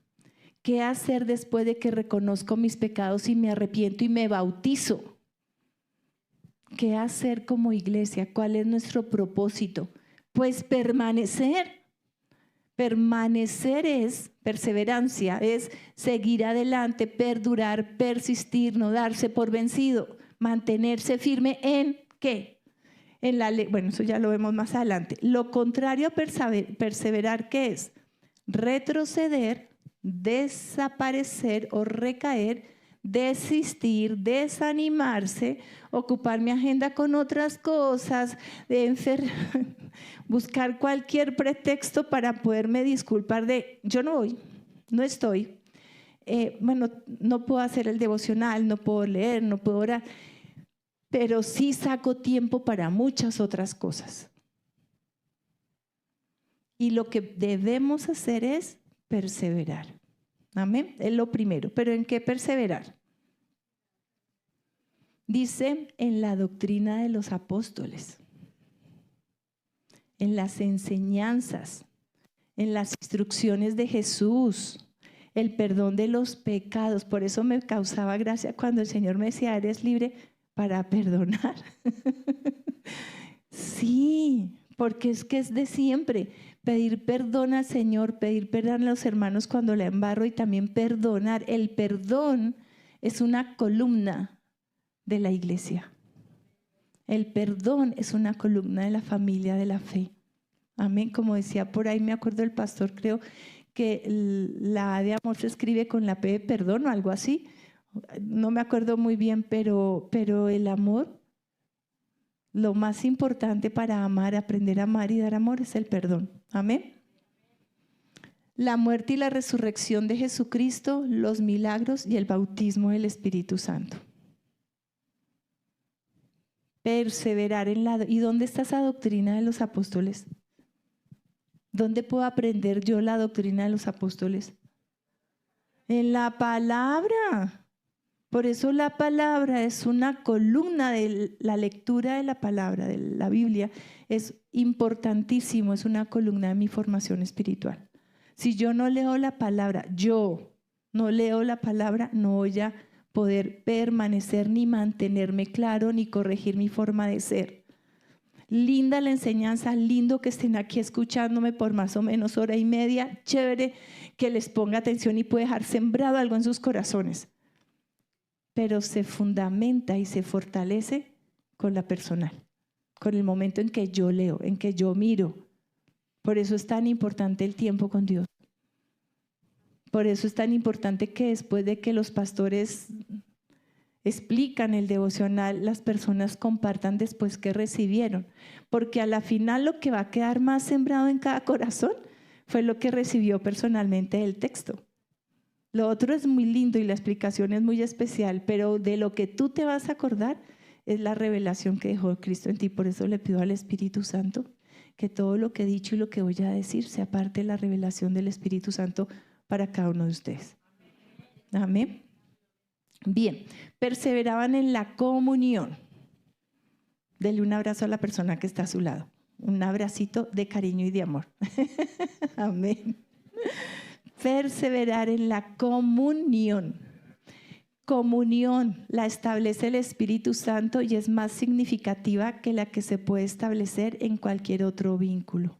¿Qué hacer después de que reconozco mis pecados y me arrepiento y me bautizo? ¿Qué hacer como iglesia? ¿Cuál es nuestro propósito? Pues permanecer. Permanecer es perseverancia, es seguir adelante, perdurar, persistir, no darse por vencido, mantenerse firme en ¿qué? En la ley. Bueno, eso ya lo vemos más adelante. Lo contrario a perseverar, ¿qué es? Retroceder, desaparecer o recaer, desistir, desanimarse, ocupar mi agenda con otras cosas, buscar cualquier pretexto para poderme disculpar de yo no voy, no estoy, no puedo hacer el devocional, no puedo leer, no puedo orar, pero sí saco tiempo para muchas otras cosas. Y lo que debemos hacer es perseverar. Amén. Es lo primero. ¿Pero en qué perseverar? Dice en la doctrina de los apóstoles, en las enseñanzas, en las instrucciones de Jesús, el perdón de los pecados. Por eso me causaba gracia cuando el Señor me decía, eres libre para perdonar. Sí, porque es que es de siempre. Pedir perdón al Señor, pedir perdón a los hermanos cuando la embarro y también perdonar. El perdón es una columna de la iglesia. El perdón es una columna de la familia de la fe. Amén. Como decía por ahí, me acuerdo del pastor, creo que la A de amor se escribe con la P de perdón o algo así. No me acuerdo muy bien, pero el amor, lo más importante para amar, aprender a amar y dar amor es el perdón. Amén. La muerte y la resurrección de Jesucristo, los milagros y el bautismo del Espíritu Santo. Perseverar en la... ¿Y dónde está esa doctrina de los apóstoles? ¿Dónde puedo aprender yo la doctrina de los apóstoles? En la palabra. Por eso la palabra es una columna de la lectura de la palabra, de la Biblia. Es importantísimo, es una columna de mi formación espiritual. Si yo no leo la palabra, no voy a poder permanecer ni mantenerme claro ni corregir mi forma de ser. Linda la enseñanza, lindo que estén aquí escuchándome por más o menos hora y media, chévere que les ponga atención y puede dejar sembrado algo en sus corazones. Pero se fundamenta y se fortalece con la personal, con el momento en que yo leo, en que yo miro. Por eso es tan importante el tiempo con Dios. Por eso es tan importante que después de que los pastores explican el devocional, las personas compartan después que recibieron. Porque a la final lo que va a quedar más sembrado en cada corazón fue lo que recibió personalmente del texto. Lo otro es muy lindo y la explicación es muy especial, pero de lo que tú te vas a acordar es la revelación que dejó Cristo en ti. Por eso le pido al Espíritu Santo que todo lo que he dicho y lo que voy a decir sea parte de la revelación del Espíritu Santo para cada uno de ustedes. Amén. Bien, perseveraban en la comunión. Dele un abrazo a la persona que está a su lado. Un abracito de cariño y de amor. Amén. Perseverar en la comunión. comunión la establece el Espíritu Santo y es más significativa que la que se puede establecer en cualquier otro vínculo.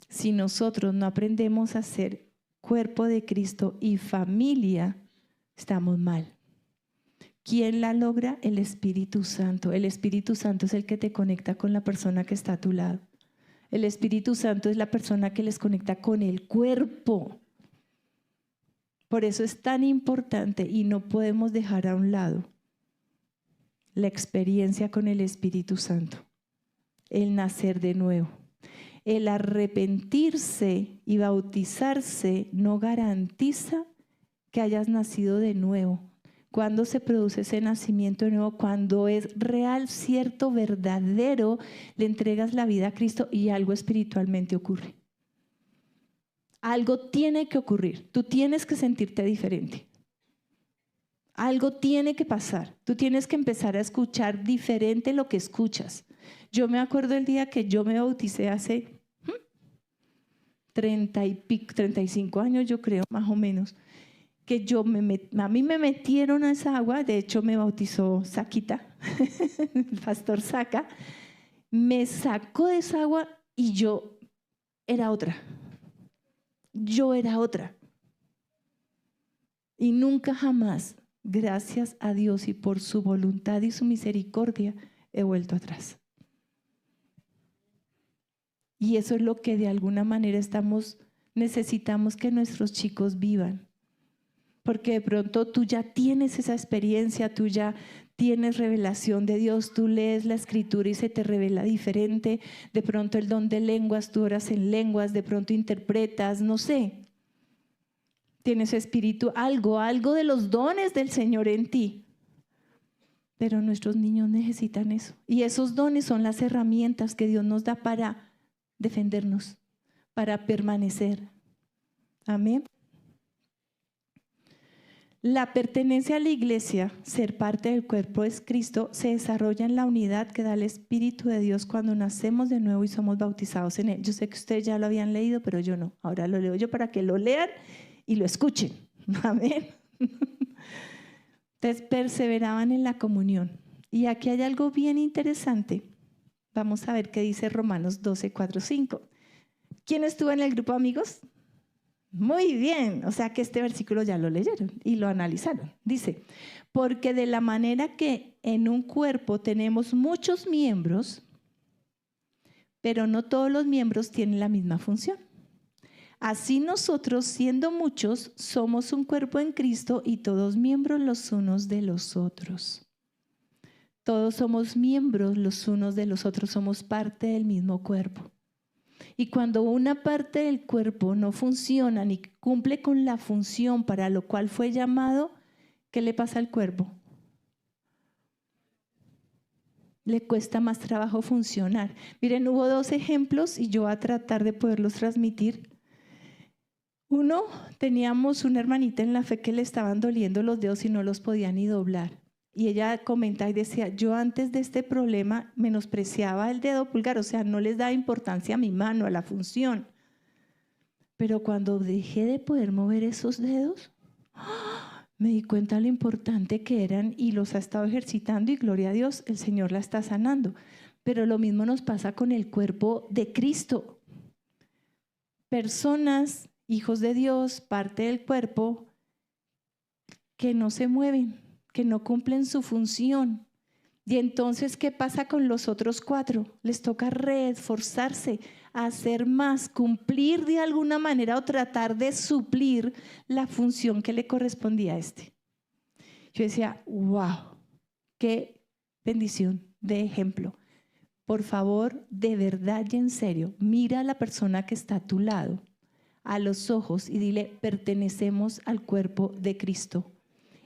Si nosotros no aprendemos a ser cuerpo de Cristo y familia, estamos mal. ¿Quién la logra? El Espíritu Santo. El Espíritu Santo es el que te conecta con la persona que está a tu lado. El Espíritu Santo es la persona que les conecta con el cuerpo. Por eso es tan importante y no podemos dejar a un lado la experiencia con el Espíritu Santo, el nacer de nuevo. El arrepentirse y bautizarse no garantiza que hayas nacido de nuevo. ¿Cuándo se produce ese nacimiento de nuevo? Cuando es real, cierto, verdadero, le entregas la vida a Cristo y algo espiritualmente ocurre. Algo tiene que ocurrir. Tú tienes que sentirte diferente. Algo tiene que pasar. Tú tienes que empezar a escuchar diferente lo que escuchas. Yo me acuerdo el día que yo me bauticé hace 35 años, yo creo, más o menos, que a mí me metieron a esa agua. De hecho me bautizó Saquita, el pastor Saca, me sacó de esa agua y yo era otra. Y nunca jamás, gracias a Dios y por su voluntad y su misericordia, he vuelto atrás. Y eso es lo que de alguna manera necesitamos que nuestros chicos vivan. Porque de pronto tú ya tienes esa experiencia, tú ya tienes revelación de Dios, tú lees la Escritura y se te revela diferente. De pronto el don de lenguas, tú oras en lenguas, de pronto interpretas, no sé. Tienes espíritu, algo de los dones del Señor en ti. Pero nuestros niños necesitan eso. Y esos dones son las herramientas que Dios nos da para defendernos, para permanecer. Amén. La pertenencia a la iglesia, ser parte del cuerpo de Cristo, se desarrolla en la unidad que da el Espíritu de Dios cuando nacemos de nuevo y somos bautizados en Él. Yo sé que ustedes ya lo habían leído, pero yo no. Ahora lo leo yo para que lo lean y lo escuchen. Amén. Entonces, perseveraban en la comunión. Y aquí hay algo bien interesante. Vamos a ver qué dice Romanos 12, 4, 5. ¿Quién estuvo en el grupo, amigos? Muy bien, o sea que este versículo ya lo leyeron y lo analizaron. Dice, porque de la manera que en un cuerpo tenemos muchos miembros, pero no todos los miembros tienen la misma función. Así nosotros, siendo muchos, somos un cuerpo en Cristo y todos miembros los unos de los otros. Todos somos miembros los unos de los otros, somos parte del mismo cuerpo. Y cuando una parte del cuerpo no funciona ni cumple con la función para lo cual fue llamado, ¿qué le pasa al cuerpo? Le cuesta más trabajo funcionar. Miren, hubo 2 ejemplos y yo voy a tratar de poderlos transmitir. Uno, teníamos una hermanita en la fe que le estaban doliendo los dedos y no los podía ni doblar. Y ella comentaba y decía, yo antes de este problema menospreciaba el dedo pulgar, o sea, no les daba importancia a mi mano, a la función. Pero cuando dejé de poder mover esos dedos, me di cuenta de lo importante que eran y los ha estado ejercitando y gloria a Dios, el Señor la está sanando. Pero lo mismo nos pasa con el cuerpo de Cristo. Personas, hijos de Dios, parte del cuerpo, que no se mueven, que no cumplen su función. Y entonces, ¿qué pasa con los otros 4? Les toca reesforzarse, hacer más, cumplir de alguna manera o tratar de suplir la función que le correspondía a este. Yo decía, wow, qué bendición de ejemplo. Por favor, de verdad y en serio, mira a la persona que está a tu lado, a los ojos y dile, pertenecemos al cuerpo de Cristo.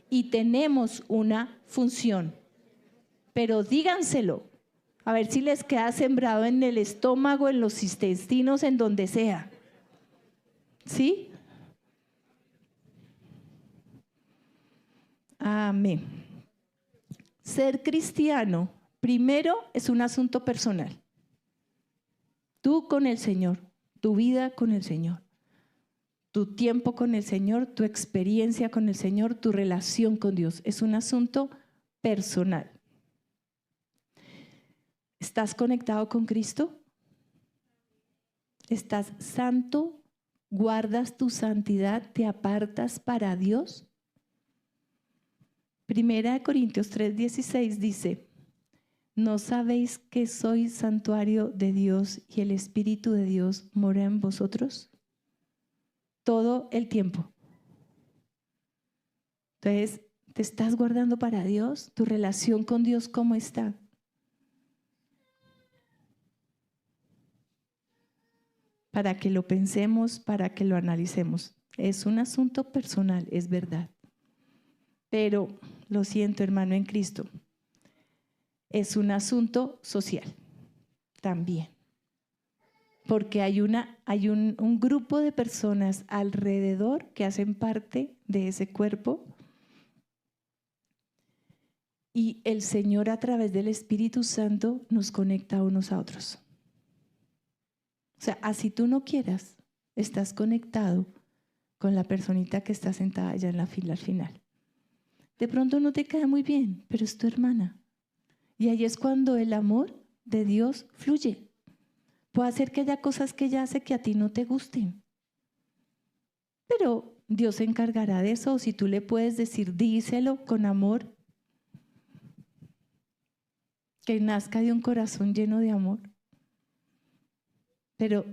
Y tenemos una función, pero díganselo, a ver si les queda sembrado en el estómago, en los intestinos, en donde sea. ¿Sí? Amén. Ser cristiano, primero, es un asunto personal. Tú con el Señor, tu vida con el Señor. tu tiempo con el Señor, tu experiencia con el Señor, tu relación con Dios. Es un asunto personal. ¿Estás conectado con Cristo? ¿Estás santo? ¿Guardas tu santidad? ¿Te apartas para Dios? Primera de Corintios 3:16 dice: ¿no sabéis que sois santuario de Dios y el Espíritu de Dios mora en vosotros? Todo el tiempo. Entonces, ¿te estás guardando para Dios? ¿Tu relación con Dios cómo está? Para que lo pensemos, para que lo analicemos. Es un asunto personal, es verdad. Pero, lo siento, hermano en Cristo, es un asunto social también. Porque hay un grupo de personas alrededor que hacen parte de ese cuerpo y el Señor a través del Espíritu Santo nos conecta unos a otros. O sea, así tú no quieras, estás conectado con la personita que está sentada allá en la fila al final. De pronto no te cae muy bien, pero es tu hermana. Y ahí es cuando el amor de Dios fluye. Puede ser que haya cosas que ella hace que a ti no te gusten, pero Dios se encargará de eso. O si tú le puedes decir, díselo con amor, que nazca de un corazón lleno de amor. Pero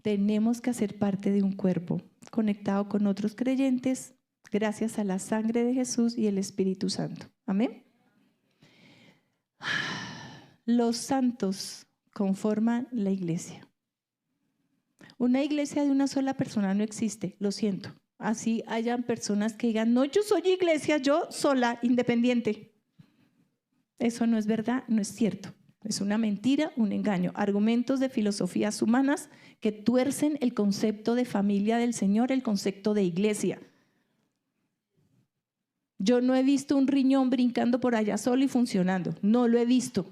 tenemos que hacer parte de un cuerpo conectado con otros creyentes gracias a la sangre de Jesús y el Espíritu Santo. Amén. Los santos conforman la iglesia. Una iglesia de una sola persona no existe, lo siento. Así hayan personas que digan, no, yo soy iglesia, yo sola, independiente. Eso no es verdad, no es cierto. Es una mentira, un engaño. Argumentos de filosofías humanas que tuercen el concepto de familia del Señor, el concepto de iglesia. Yo no he visto un riñón brincando por allá solo y funcionando. No lo he visto.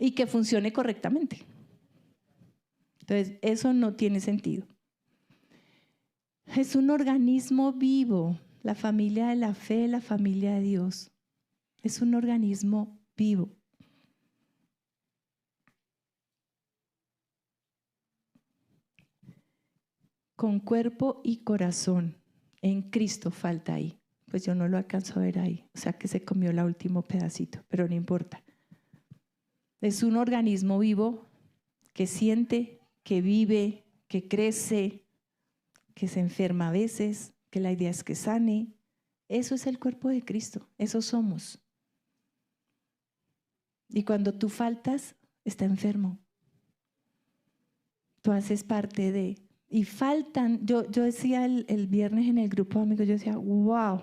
Y que funcione correctamente. Entonces, eso no tiene sentido. Es un organismo vivo. La familia de la fe, la familia de Dios. Es un organismo vivo. Con cuerpo y corazón. En Cristo falta ahí. Pues yo no lo alcanzo a ver ahí. O sea que se comió el último pedacito, pero no importa. Es un organismo vivo que siente, que vive, que crece, que se enferma a veces, que la idea es que sane. Eso es el cuerpo de Cristo. Eso somos. Y cuando tú faltas, está enfermo. Tú haces parte de... Y faltan, yo decía el viernes en el grupo de amigos, yo decía, wow,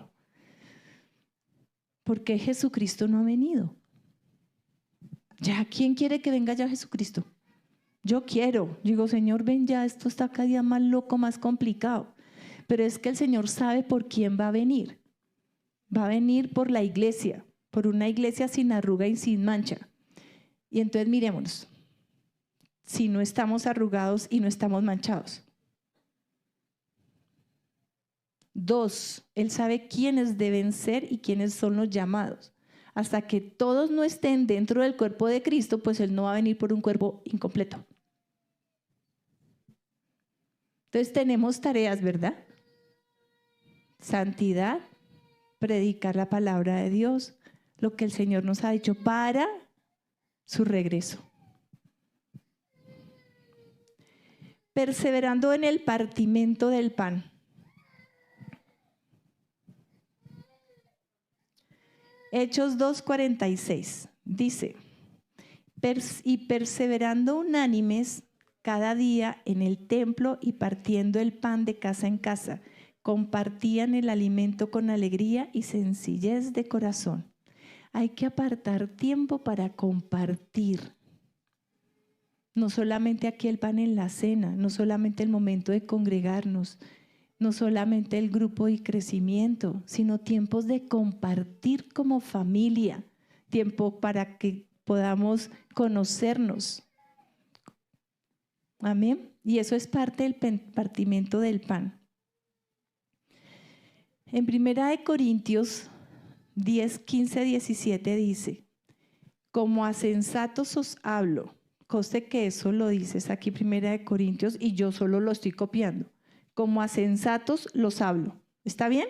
¿por qué Jesucristo no ha venido? Ya, ¿quién quiere que venga ya Jesucristo? Yo quiero. Digo, Señor, ven ya, esto está cada día más loco, más complicado. Pero es que el Señor sabe por quién va a venir. Va a venir por la iglesia, por una iglesia sin arruga y sin mancha. Y entonces mirémonos, si no estamos arrugados y no estamos manchados. 2, Él sabe quiénes deben ser y quiénes son los llamados. Hasta que todos no estén dentro del cuerpo de Cristo, pues Él no va a venir por un cuerpo incompleto. Entonces tenemos tareas, ¿verdad? Santidad, predicar la palabra de Dios, lo que el Señor nos ha dicho para su regreso. Perseverando en el partimiento del pan. Hechos 2:46 dice, y perseverando unánimes cada día en el templo y partiendo el pan de casa en casa, compartían el alimento con alegría y sencillez de corazón. Hay que apartar tiempo para compartir. No solamente aquí el pan en la cena, no solamente el momento de congregarnos, no solamente el grupo y crecimiento, sino tiempos de compartir como familia, tiempo para que podamos conocernos. Amén. Y eso es parte del partimiento del pan. En 1 Corintios 10, 15, 17 dice, como a sensatos os hablo. Conste que eso lo dices aquí 1 Corintios y yo solo lo estoy copiando. Como a sensatos los hablo. ¿Está bien?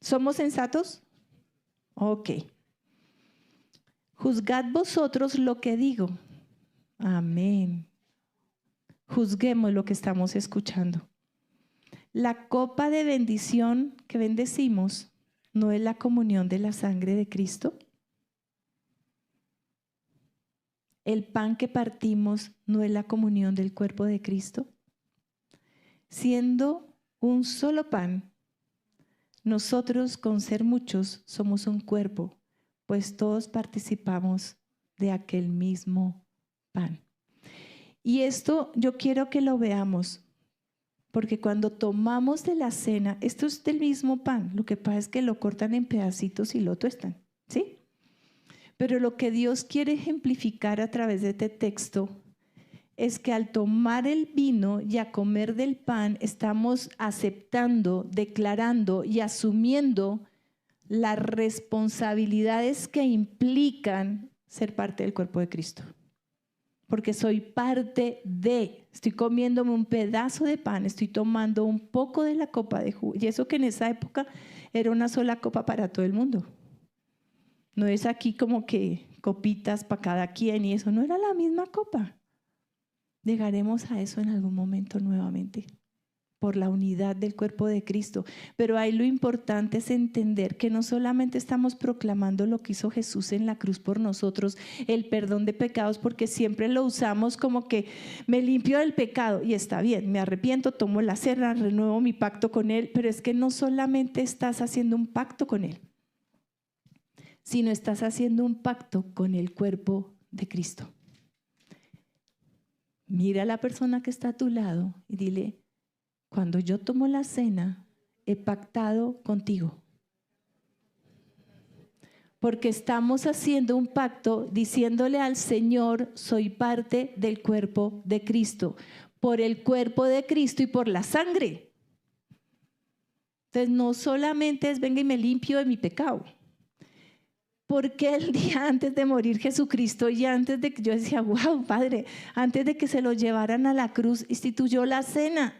¿Somos sensatos? Ok. Juzgad vosotros lo que digo. Amén. Juzguemos lo que estamos escuchando. La copa de bendición que bendecimos no es la comunión de la sangre de Cristo. El pan que partimos no es la comunión del cuerpo de Cristo. Siendo un solo pan, nosotros con ser muchos somos un cuerpo, pues todos participamos de aquel mismo pan. Y esto yo quiero que lo veamos. Porque cuando tomamos de la cena, esto es del mismo pan, lo que pasa es que lo cortan en pedacitos y lo tuestan, ¿sí? Pero lo que Dios quiere ejemplificar a través de este texto es que al tomar el vino y a comer del pan, estamos aceptando, declarando y asumiendo las responsabilidades que implican ser parte del cuerpo de Cristo. Porque soy parte de, estoy comiéndome un pedazo de pan, estoy tomando un poco de la copa de jugo. Y eso que en esa época era una sola copa para todo el mundo. No es aquí como que copitas para cada quien y eso, no era la misma copa. Llegaremos a eso en algún momento nuevamente, por la unidad del cuerpo de Cristo. Pero ahí lo importante es entender que no solamente estamos proclamando lo que hizo Jesús en la cruz por nosotros, el perdón de pecados, porque siempre lo usamos como que me limpio del pecado y está bien, me arrepiento, tomo la cena, renuevo mi pacto con Él, pero es que no solamente estás haciendo un pacto con Él, sino estás haciendo un pacto con el cuerpo de Cristo. Mira a la persona que está a tu lado y dile, cuando yo tomo la cena, he pactado contigo. Porque estamos haciendo un pacto diciéndole al Señor, soy parte del cuerpo de Cristo. Por el cuerpo de Cristo y por la sangre. Entonces no solamente es venga y me limpio de mi pecado. Porque el día antes de morir Jesucristo y antes de que yo decía, wow, Padre, antes de que se lo llevaran a la cruz, instituyó la cena.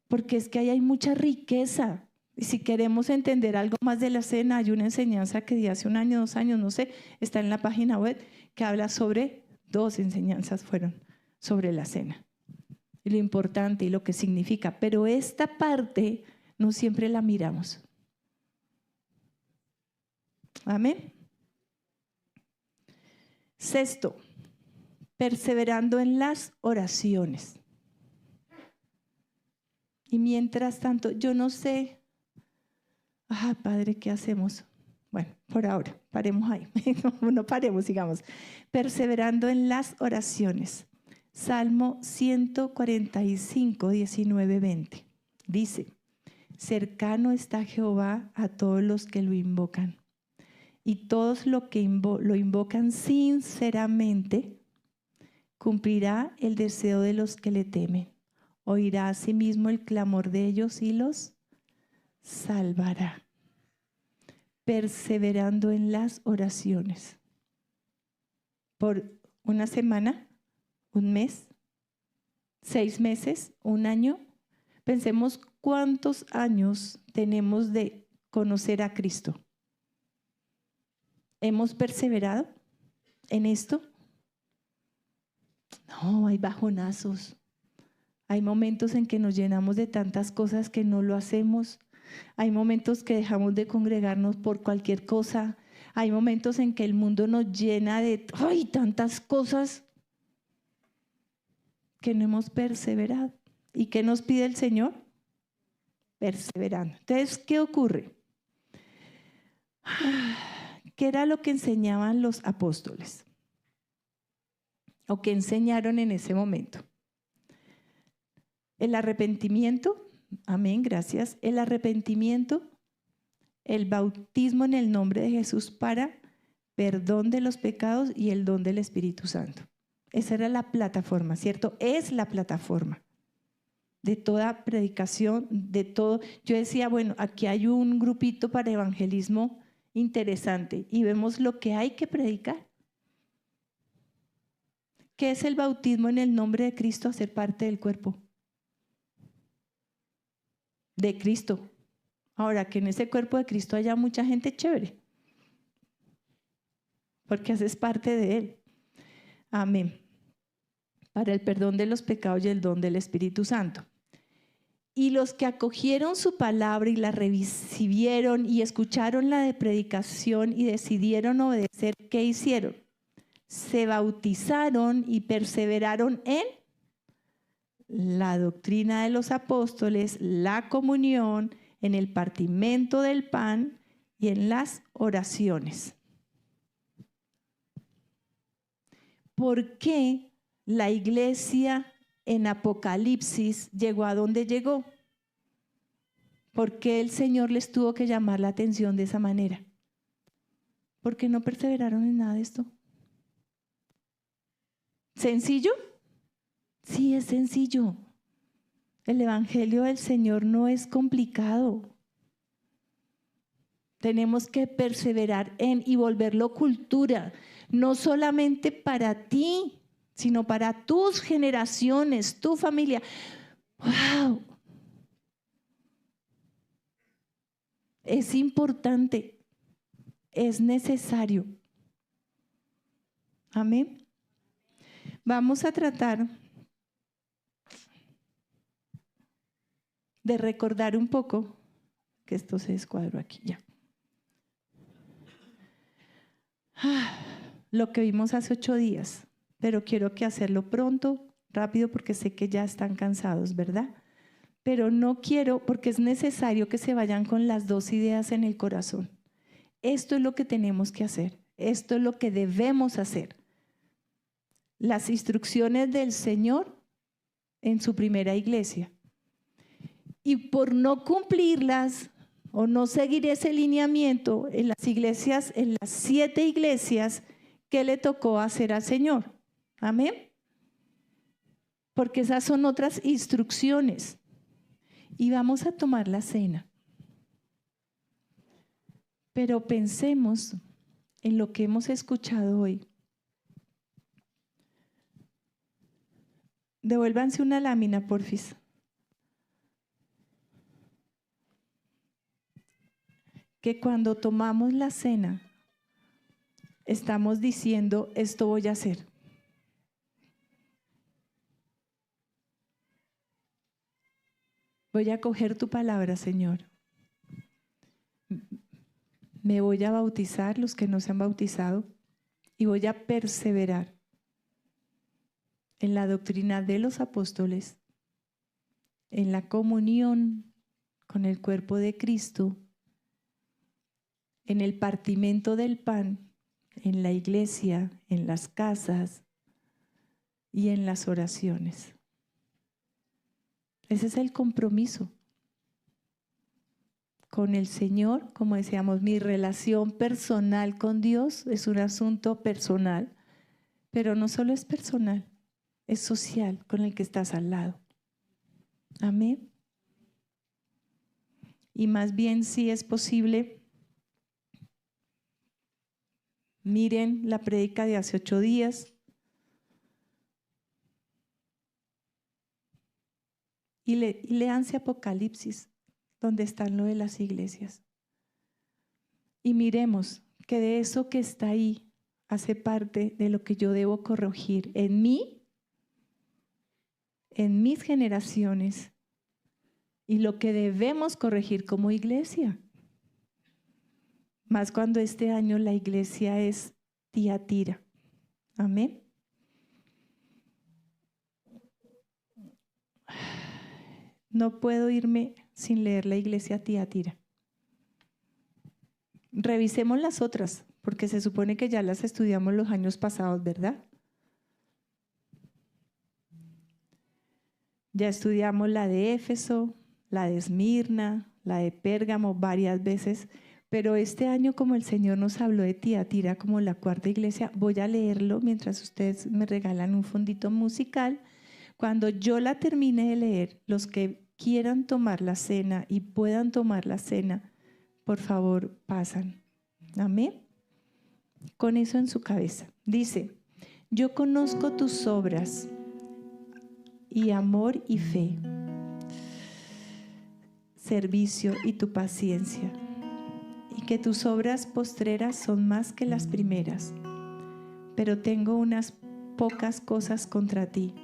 Porque es que ahí hay mucha riqueza. Y si queremos entender algo más de la cena, hay una enseñanza que di hace 1 año, 2 años, no sé, está en la página web, que habla sobre 2 enseñanzas fueron sobre la cena. Y lo importante y lo que significa. Pero esta parte no siempre la miramos. Amén. Sexto, perseverando en las oraciones. Y mientras tanto, yo no sé, Padre, ¿qué hacemos? Bueno, por ahora, paremos ahí. No paremos, sigamos. Perseverando en las oraciones. Salmo 145, 19, 20. Dice, cercano está Jehová a todos los que lo invocan. Y todos los que lo invocan sinceramente, cumplirá el deseo de los que le temen. Oirá asimismo el clamor de ellos y los salvará. Perseverando en las oraciones. Por 1 semana, 1 mes, 6 meses, 1 año. Pensemos cuántos años tenemos de conocer a Cristo. ¿Hemos perseverado en esto? No, hay bajonazos. Hay momentos en que nos llenamos de tantas cosas que no lo hacemos. Hay momentos que dejamos de congregarnos por cualquier cosa. Hay momentos en que el mundo nos llena de tantas cosas que no hemos perseverado. ¿Y qué nos pide el Señor? Perseverando. Entonces, ¿qué ocurre? ¿Qué era lo que enseñaban los apóstoles? ¿O qué enseñaron en ese momento? El arrepentimiento, amén, gracias. El arrepentimiento, el bautismo en el nombre de Jesús para perdón de los pecados y el don del Espíritu Santo. Esa era la plataforma, ¿cierto? Es la plataforma de toda predicación, de todo. Yo decía, bueno, aquí hay un grupito para evangelismo interesante y vemos lo que hay que predicar. ¿Qué es el bautismo en el nombre de Cristo? Hacer parte del cuerpo de Cristo. Ahora, que en ese cuerpo de Cristo haya mucha gente chévere, porque haces parte de Él. Amén. Para el perdón de los pecados y el don del Espíritu Santo. Y los que acogieron su palabra y la recibieron y escucharon la de predicación y decidieron obedecer, ¿qué hicieron? Se bautizaron y perseveraron en la doctrina de los apóstoles, la comunión, en el partimiento del pan y en las oraciones. ¿Por qué la iglesia en Apocalipsis llegó a donde llegó? ¿Por qué el Señor les tuvo que llamar la atención de esa manera? ¿Por qué no perseveraron en nada de esto? ¿Sencillo? Sí, es sencillo. El Evangelio del Señor no es complicado. Tenemos que perseverar en y volverlo cultura, no solamente para ti, sino para tus generaciones, tu familia. ¡Wow! Es importante, es necesario. Amén. Vamos a tratar de recordar un poco, que esto se descuadró aquí ya. Lo que vimos hace 8 días, pero quiero que hacerlo pronto, rápido, porque sé que ya están cansados, ¿verdad? Pero no quiero, porque es necesario que se vayan con las 2 ideas en el corazón. Esto es lo que tenemos que hacer, esto es lo que debemos hacer. Las instrucciones del Señor en su primera iglesia. Y por no cumplirlas o no seguir ese lineamiento en las iglesias, en las 7 iglesias, ¿qué le tocó hacer al Señor? Amén. Porque esas son otras instrucciones. Y vamos a tomar la cena. Pero pensemos en lo que hemos escuchado hoy. Devuélvanse una lámina, porfis. Que cuando tomamos la cena, estamos diciendo, esto voy a hacer. Voy a coger tu palabra, Señor. Me voy a bautizar, los que no se han bautizado, y voy a perseverar en la doctrina de los apóstoles, en la comunión con el cuerpo de Cristo, en el partimiento del pan, en la iglesia, en las casas y en las oraciones. Ese es el compromiso con el Señor. Como decíamos, mi relación personal con Dios es un asunto personal, pero no solo es personal, es social con el que estás al lado. Amén. Y más bien, si es posible, miren la prédica de hace 8 días y léanse Apocalipsis, donde están lo de las iglesias. Y miremos que de eso que está ahí hace parte de lo que yo debo corregir en mí, en mis generaciones, y lo que debemos corregir como iglesia. Más cuando este año la iglesia es Tiatira. Amén. No puedo irme sin leer la iglesia Tiatira. Revisemos las otras, porque se supone que ya las estudiamos los años pasados, ¿verdad? Ya estudiamos la de Éfeso, la de Esmirna, la de Pérgamo varias veces. Pero este año, como el Señor nos habló de Tiatira como la cuarta iglesia, voy a leerlo mientras ustedes me regalan un fondito musical. Cuando yo la termine de leer, los que quieran tomar la cena y puedan tomar la cena, por favor, pasan. Amén. Con eso en su cabeza. Dice: yo conozco tus obras y amor y fe, servicio y tu paciencia, y que tus obras postreras son más que las primeras. Pero tengo unas pocas cosas contra ti,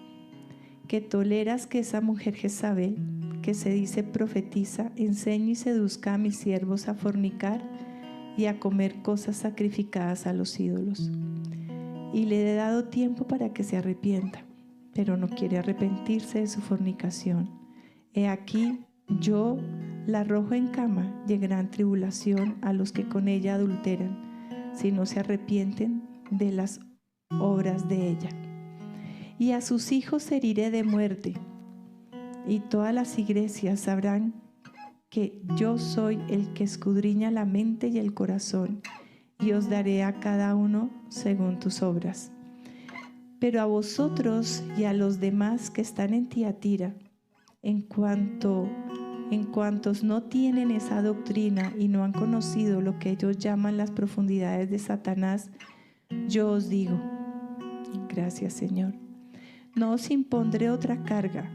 que toleras que esa mujer Jezabel, que se dice profetiza, enseñe y seduzca a mis siervos a fornicar y a comer cosas sacrificadas a los ídolos. Y le he dado tiempo para que se arrepienta, pero no quiere arrepentirse de su fornicación. He aquí, yo la arrojo en cama y en gran tribulación a los que con ella adulteran, si no se arrepienten de las obras de ella. Y a sus hijos heriré de muerte, y todas las iglesias sabrán que yo soy el que escudriña la mente y el corazón, y os daré a cada uno según tus obras. Pero a vosotros y a los demás que están en Tiatira, en cuantos no tienen esa doctrina y no han conocido lo que ellos llaman las profundidades de Satanás, yo os digo, gracias Señor, no os impondré otra carga,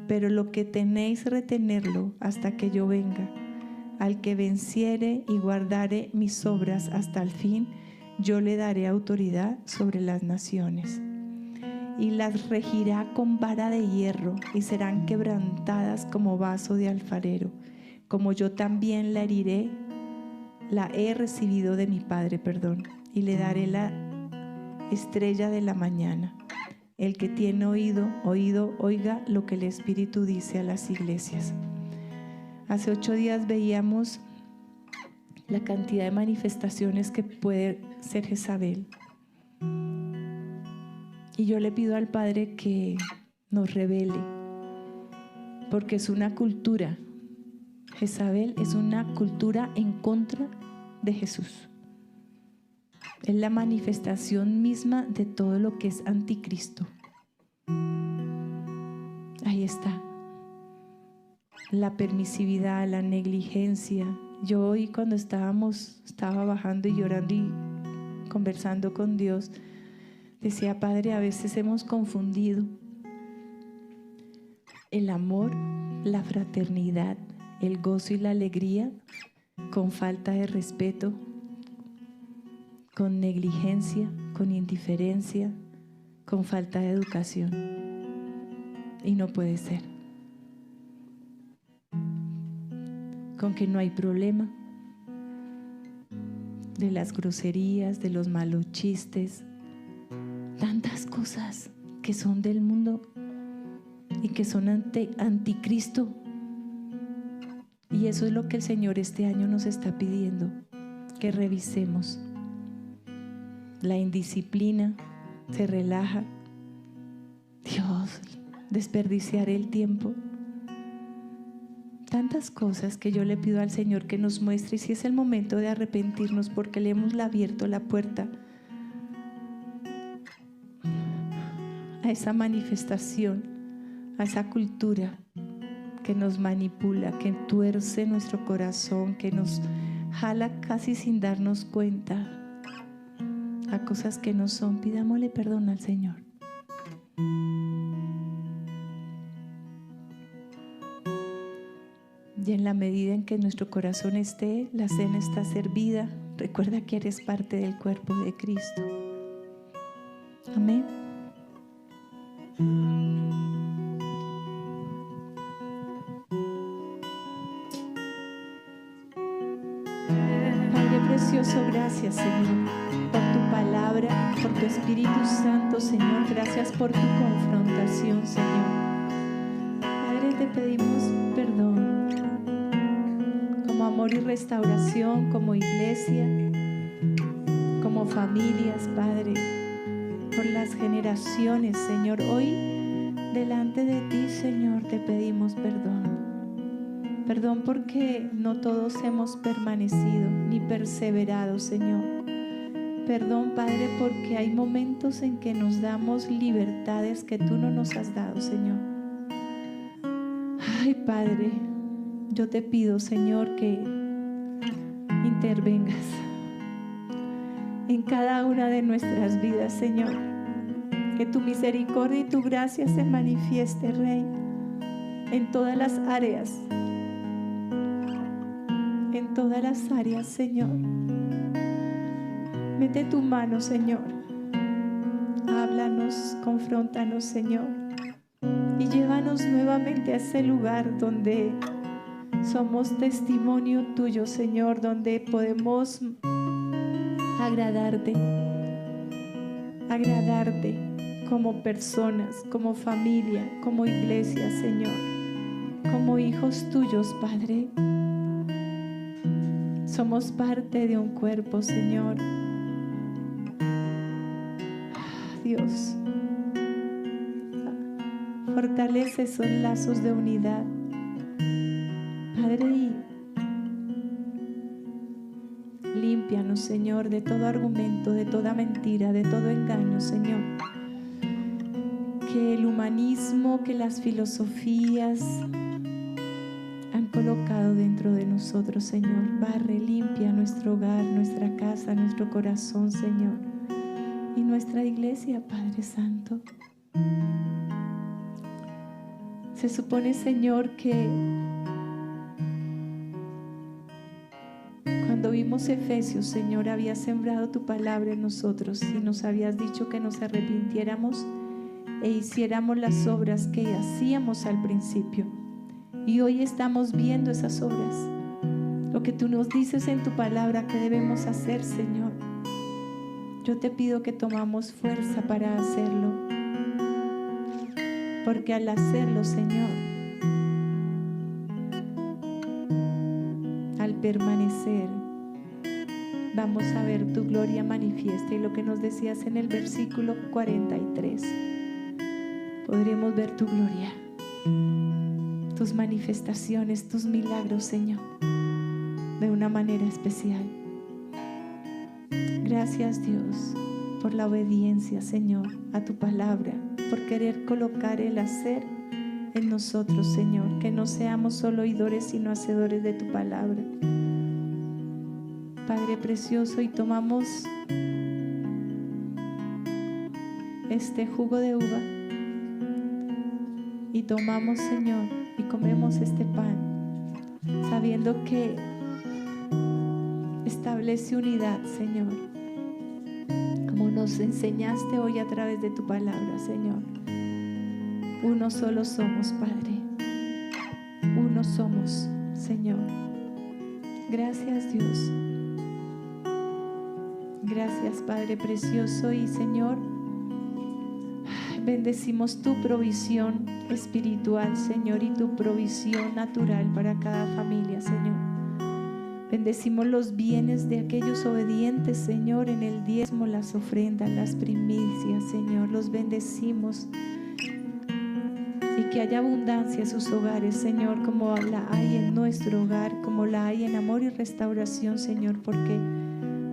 pero lo que tenéis retenerlo hasta que yo venga. Al que venciere y guardare mis obras hasta el fin, yo le daré autoridad sobre las naciones. Y las regirá con vara de hierro, y serán quebrantadas como vaso de alfarero. Como yo también la he recibido de mi Padre, y le daré la estrella de la mañana. El que tiene oído, oiga lo que el Espíritu dice a las iglesias. Hace 8 días veíamos la cantidad de manifestaciones que puede ser Jezabel. Y yo le pido al Padre que nos revele, porque es una cultura. Jezabel es una cultura en contra de Jesús. Es la manifestación misma de todo lo que es anticristo. Ahí está. La permisividad, la negligencia. Yo hoy cuando estaba bajando y llorando y conversando con Dios, decía: Padre, a veces hemos confundido el amor, la fraternidad, el gozo y la alegría con falta de respeto, con negligencia, con indiferencia, con falta de educación. Y no puede ser. Con que no hay problema de las groserías, de los malos chistes, tantas cosas que son del mundo y que son anticristo. Y eso es lo que el Señor este año nos está pidiendo, que revisemos. La indisciplina se relaja. Dios, desperdiciar el tiempo. Tantas cosas que yo le pido al Señor que nos muestre, y si es el momento de arrepentirnos porque le hemos abierto la puerta a esa manifestación, a esa cultura que nos manipula, que tuerce nuestro corazón, que nos jala casi sin darnos cuenta a cosas que no son. Pidámosle perdón al Señor. Y en la medida en que nuestro corazón esté, la cena está servida. Recuerda que eres parte del cuerpo de Cristo. Amén. Padre precioso, gracias, Señor, por tu palabra, por tu Espíritu Santo, Señor. Gracias por tu confrontación, Señor. Padre, te pedimos perdón. Como amor y restauración, como iglesia, como familias, Padre, por las generaciones, Señor. Hoy delante de ti, Señor, te pedimos perdón. Perdón porque no todos hemos permanecido ni perseverado, Señor. Perdón, Padre, porque hay momentos en que nos damos libertades que tú no nos has dado, Señor. Ay, Padre, yo te pido, Señor, que intervengas en cada una de nuestras vidas, Señor. Que tu misericordia y tu gracia se manifieste, Rey, en todas las áreas. En todas las áreas, Señor. Mete tu mano, Señor. Háblanos, confróntanos, Señor. Y llévanos nuevamente a ese lugar donde somos testimonio tuyo, Señor, donde podemos agradarte como personas, como familia, como iglesia, Señor, como hijos tuyos, Padre. Somos parte de un cuerpo, Señor. Dios, fortalece esos lazos de unidad, Padre, y límpianos, Señor, de todo argumento, de toda mentira, de todo engaño, Señor. Que el humanismo, que las filosofías han colocado dentro de nosotros, Señor. Barre, limpia nuestro hogar, nuestra casa, nuestro corazón, Señor, y nuestra iglesia, Padre Santo. Se supone, Señor, que cuando vimos Efesios, Señor, habías sembrado tu palabra en nosotros y nos habías dicho que nos arrepintiéramos e hiciéramos las obras que hacíamos al principio. Y hoy estamos viendo esas obras, lo que tú nos dices en tu palabra que debemos hacer, Señor. Yo te pido que tomamos fuerza para hacerlo, porque al hacerlo, Señor, al permanecer, vamos a ver tu gloria manifiesta. Y lo que nos decías en el versículo 43, podremos ver tu gloria, tus manifestaciones, tus milagros, Señor, de una manera especial. Gracias, Dios, por la obediencia, Señor, a tu palabra, por querer colocar el hacer en nosotros, Señor, que no seamos solo oidores, sino hacedores de tu palabra. Padre precioso, y tomamos este jugo de uva y tomamos, Señor, y comemos este pan, sabiendo que establece unidad, Señor, como nos enseñaste hoy a través de tu palabra, Señor. Uno solo somos, Padre. Uno somos, Señor. Gracias, Dios. Gracias, Padre precioso. Y, Señor, bendecimos tu provisión espiritual, Señor, y tu provisión natural para cada familia, Señor. Bendecimos los bienes de aquellos obedientes, Señor, en el diezmo, las ofrendas, las primicias, Señor. Los bendecimos. Y que haya abundancia en sus hogares, Señor, como la hay en nuestro hogar, como la hay en amor y restauración, Señor, porque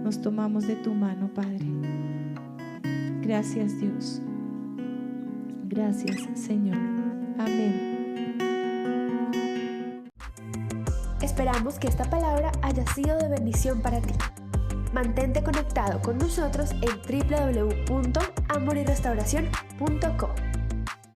nos tomamos de tu mano, Padre. Gracias, Dios. Gracias, Señor. Amén. Esperamos que esta palabra haya sido de bendición para ti. Mantente conectado con nosotros en www.amoryrestauracion.co.